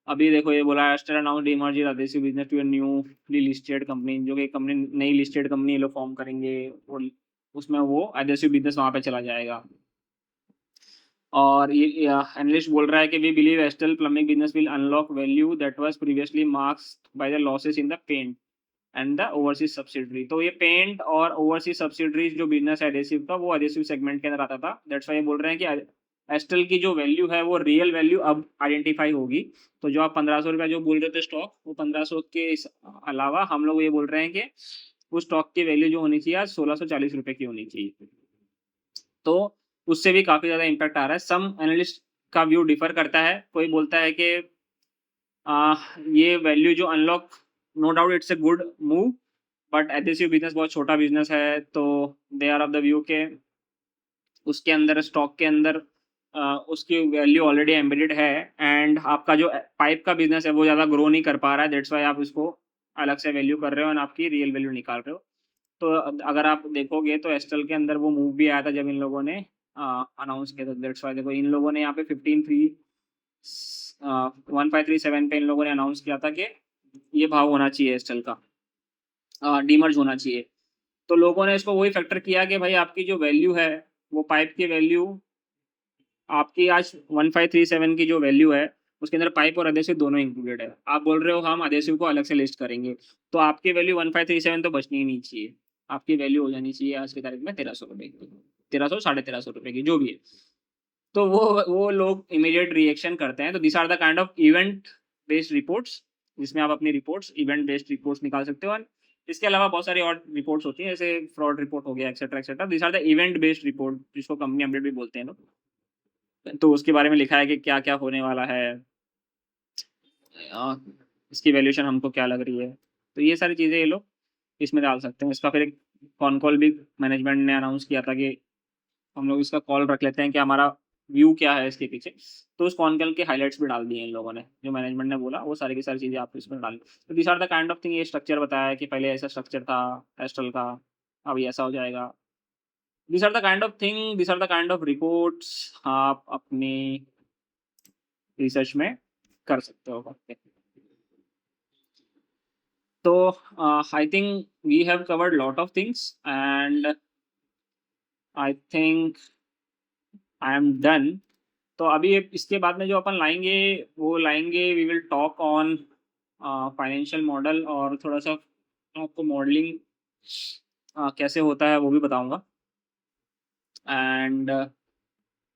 अभी देखो ये बोला Astral announce demerge adhesive business to a newly listed company, जो कि कंपनी नई लिस्टेड कंपनी ये लोग फॉर्म करेंगे और उसमें वो एडहेसिव बिजनेस वहाँ पे चला जाएगा। और ये एनालिस्ट बोल रहा है कि we believe Astral plumbing business will unlock value that was previously marked by the losses in the paint and the overseas subsidiary. तो ये पेंट और ओवरसीज सब्सिडरीज जो बिजनेस है एडहेसिव का, वो एडहेसिव सेगमेंट के अंदर आता था। दैट्स व्हाई ये बोल रहे हैं कि एस्टल की जो वैल्यू है वो रियल वैल्यू अब आइडेंटिफाई होगी। तो जो आप 1500 रुपया जो बोल रहे थे स्टॉक, वो 1500 के अलावा हम लोग ये बोल रहे हैं कि उस स्टॉक की वैल्यू जो होनी चाहिए आज 1640 रुपये की होनी चाहिए। तो उससे भी काफ़ी ज़्यादा इम्पैक्ट आ रहा है। सम एनालिस्ट का व्यू डिफर करता है। कोई बोलता है कि ये वैल्यू जो unlock, no doubt it's a good move, but adhesive business बहुत छोटा बिजनेस है, तो they are of the view के उसके अंदर स्टॉक के अंदर उसकी वैल्यू ऑलरेडी एम्बेडेड है एंड आपका जो पाइप का बिजनेस है वो ज़्यादा ग्रो नहीं कर पा रहा है। दैट्स वाई आप इसको अलग से वैल्यू कर रहे हो और आपकी रियल वैल्यू निकाल रहे हो। तो अगर आप देखोगे तो एस्टल के अंदर वो मूव भी आया था जब इन लोगों ने अनाउंस किया था। दैट्स वाई देखो इन लोगों ने यहाँ पे 1537 पे इन लोगों ने अनाउंस किया था कि ये भाव होना चाहिए एस्टल का, डीमर्ज होना चाहिए। तो लोगों ने इसको वही फैक्टर किया कि भाई आपकी जो वैल्यू है वो पाइप की वैल्यू आपकी आज 1537 की जो वैल्यू है उसके अंदर पाइप और एडहेसिव दोनों इंक्लूडेड है। आप बोल रहे हो हम एडहेसिव को अलग से लिस्ट करेंगे, तो आपकी वैल्यू 1537 तो बचनी ही नहीं चाहिए। आपकी वैल्यू हो जानी चाहिए आज की तारीख में 1300 रुपये की, 1300 साढ़े 1300 रुपये की जो भी है। तो वो लोग इमीडिएट रिएक्शन करते हैं। तो this are the kind of event based reports जिसमें आप अपनी रिपोर्ट्स, इवेंट बेस्ड रिपोर्ट्स निकाल सकते हो। और इसके अलावा बहुत सारी और रिपोर्ट्स होती हैं जैसे फ्रॉड रिपोर्ट हो गया etcetera etcetera. This are the event based report जिसको कंपनी अपडेट भी बोलते हैं लोग। तो उसके बारे में लिखा है कि क्या-क्या होने वाला है, अ, इसकी वैल्यूएशन हमको क्या लग रही है। तो ये सारी चीज़ें ये लोग इसमें डाल सकते हैं। इसका फिर एक कॉन कॉल भी मैनेजमेंट ने अनाउंस किया था कि हम लोग इसका कॉल रख लेते हैं कि हमारा व्यू क्या है इसके पीछे, तो उस कॉन्कल के हाइलाइट्स भी डाल दिए इन लोगों ने, जो मैनेजमेंट ने बोला वो सारी की सारी चीज़ें आप इसमें डाल। तो these are the kind of thing, ये स्ट्रक्चर बताया है कि पहले ऐसा स्ट्रक्चर था एस्ट्रल का, अभी ऐसा हो जाएगा। These are the kind of thing, these are the kind of reports आप अपनी रिसर्च में कर सकते हो। तो I think we have covered lot of things and I think I am done. तो अभी इसके बाद में जो अपन लाएँगे, वो लाएँगे, we will talk on financial model, और थोड़ा-सा आपको मॉडलिंग कैसे होता है वो भी बताऊँगा। एंड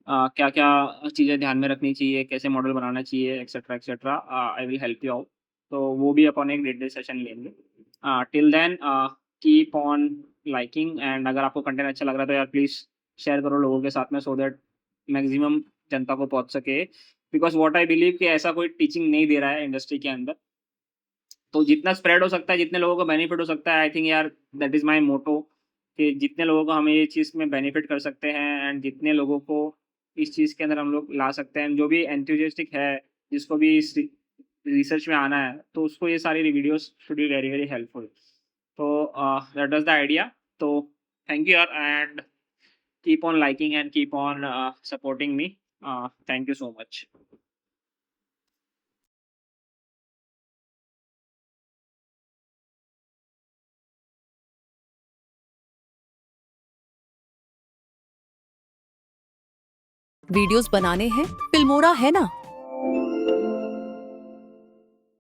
क्या-क्या चीज़ें ध्यान में रखनी चाहिए, कैसे मॉडल बनाना चाहिए, etcetera, etcetera, I will help you out. तो वो भी अपन एक डेट सेशन लेंगे। Till then keep on liking, and अगर आपको कंटेंट अच्छा लग रहा है तो यार प्लीज़ शेयर करो लोगों के साथ में, सो दैट मैक्सिमम जनता को पहुँच सके। बिकॉज़ व्हाट आई बिलीव कि ऐसा कोई टीचिंग नहीं दे रहा है इंडस्ट्री के अंदर। तो जितना स्प्रेड हो सकता है, जितने लोगों को बेनिफिट हो सकता है, आई थिंक यार दैट इज़ माय मोट्टो, कि जितने लोगों को हम ये चीज़ में बेनिफिट कर सकते हैं एंड जितने लोगों को इस चीज़ के अंदर हम लोग ला सकते हैं, जो भी एंथुसियास्टिक है, जिसको भी इस रिसर्च में आना है, तो उसको ये सारी videos should be very, very helpful. तो दैट वाज़ द आइडिया। तो थैंक यू यार, and keep on liking and keep on supporting me. Thank you so much. Videos बनाने हैं, फिल्मोरा है ना।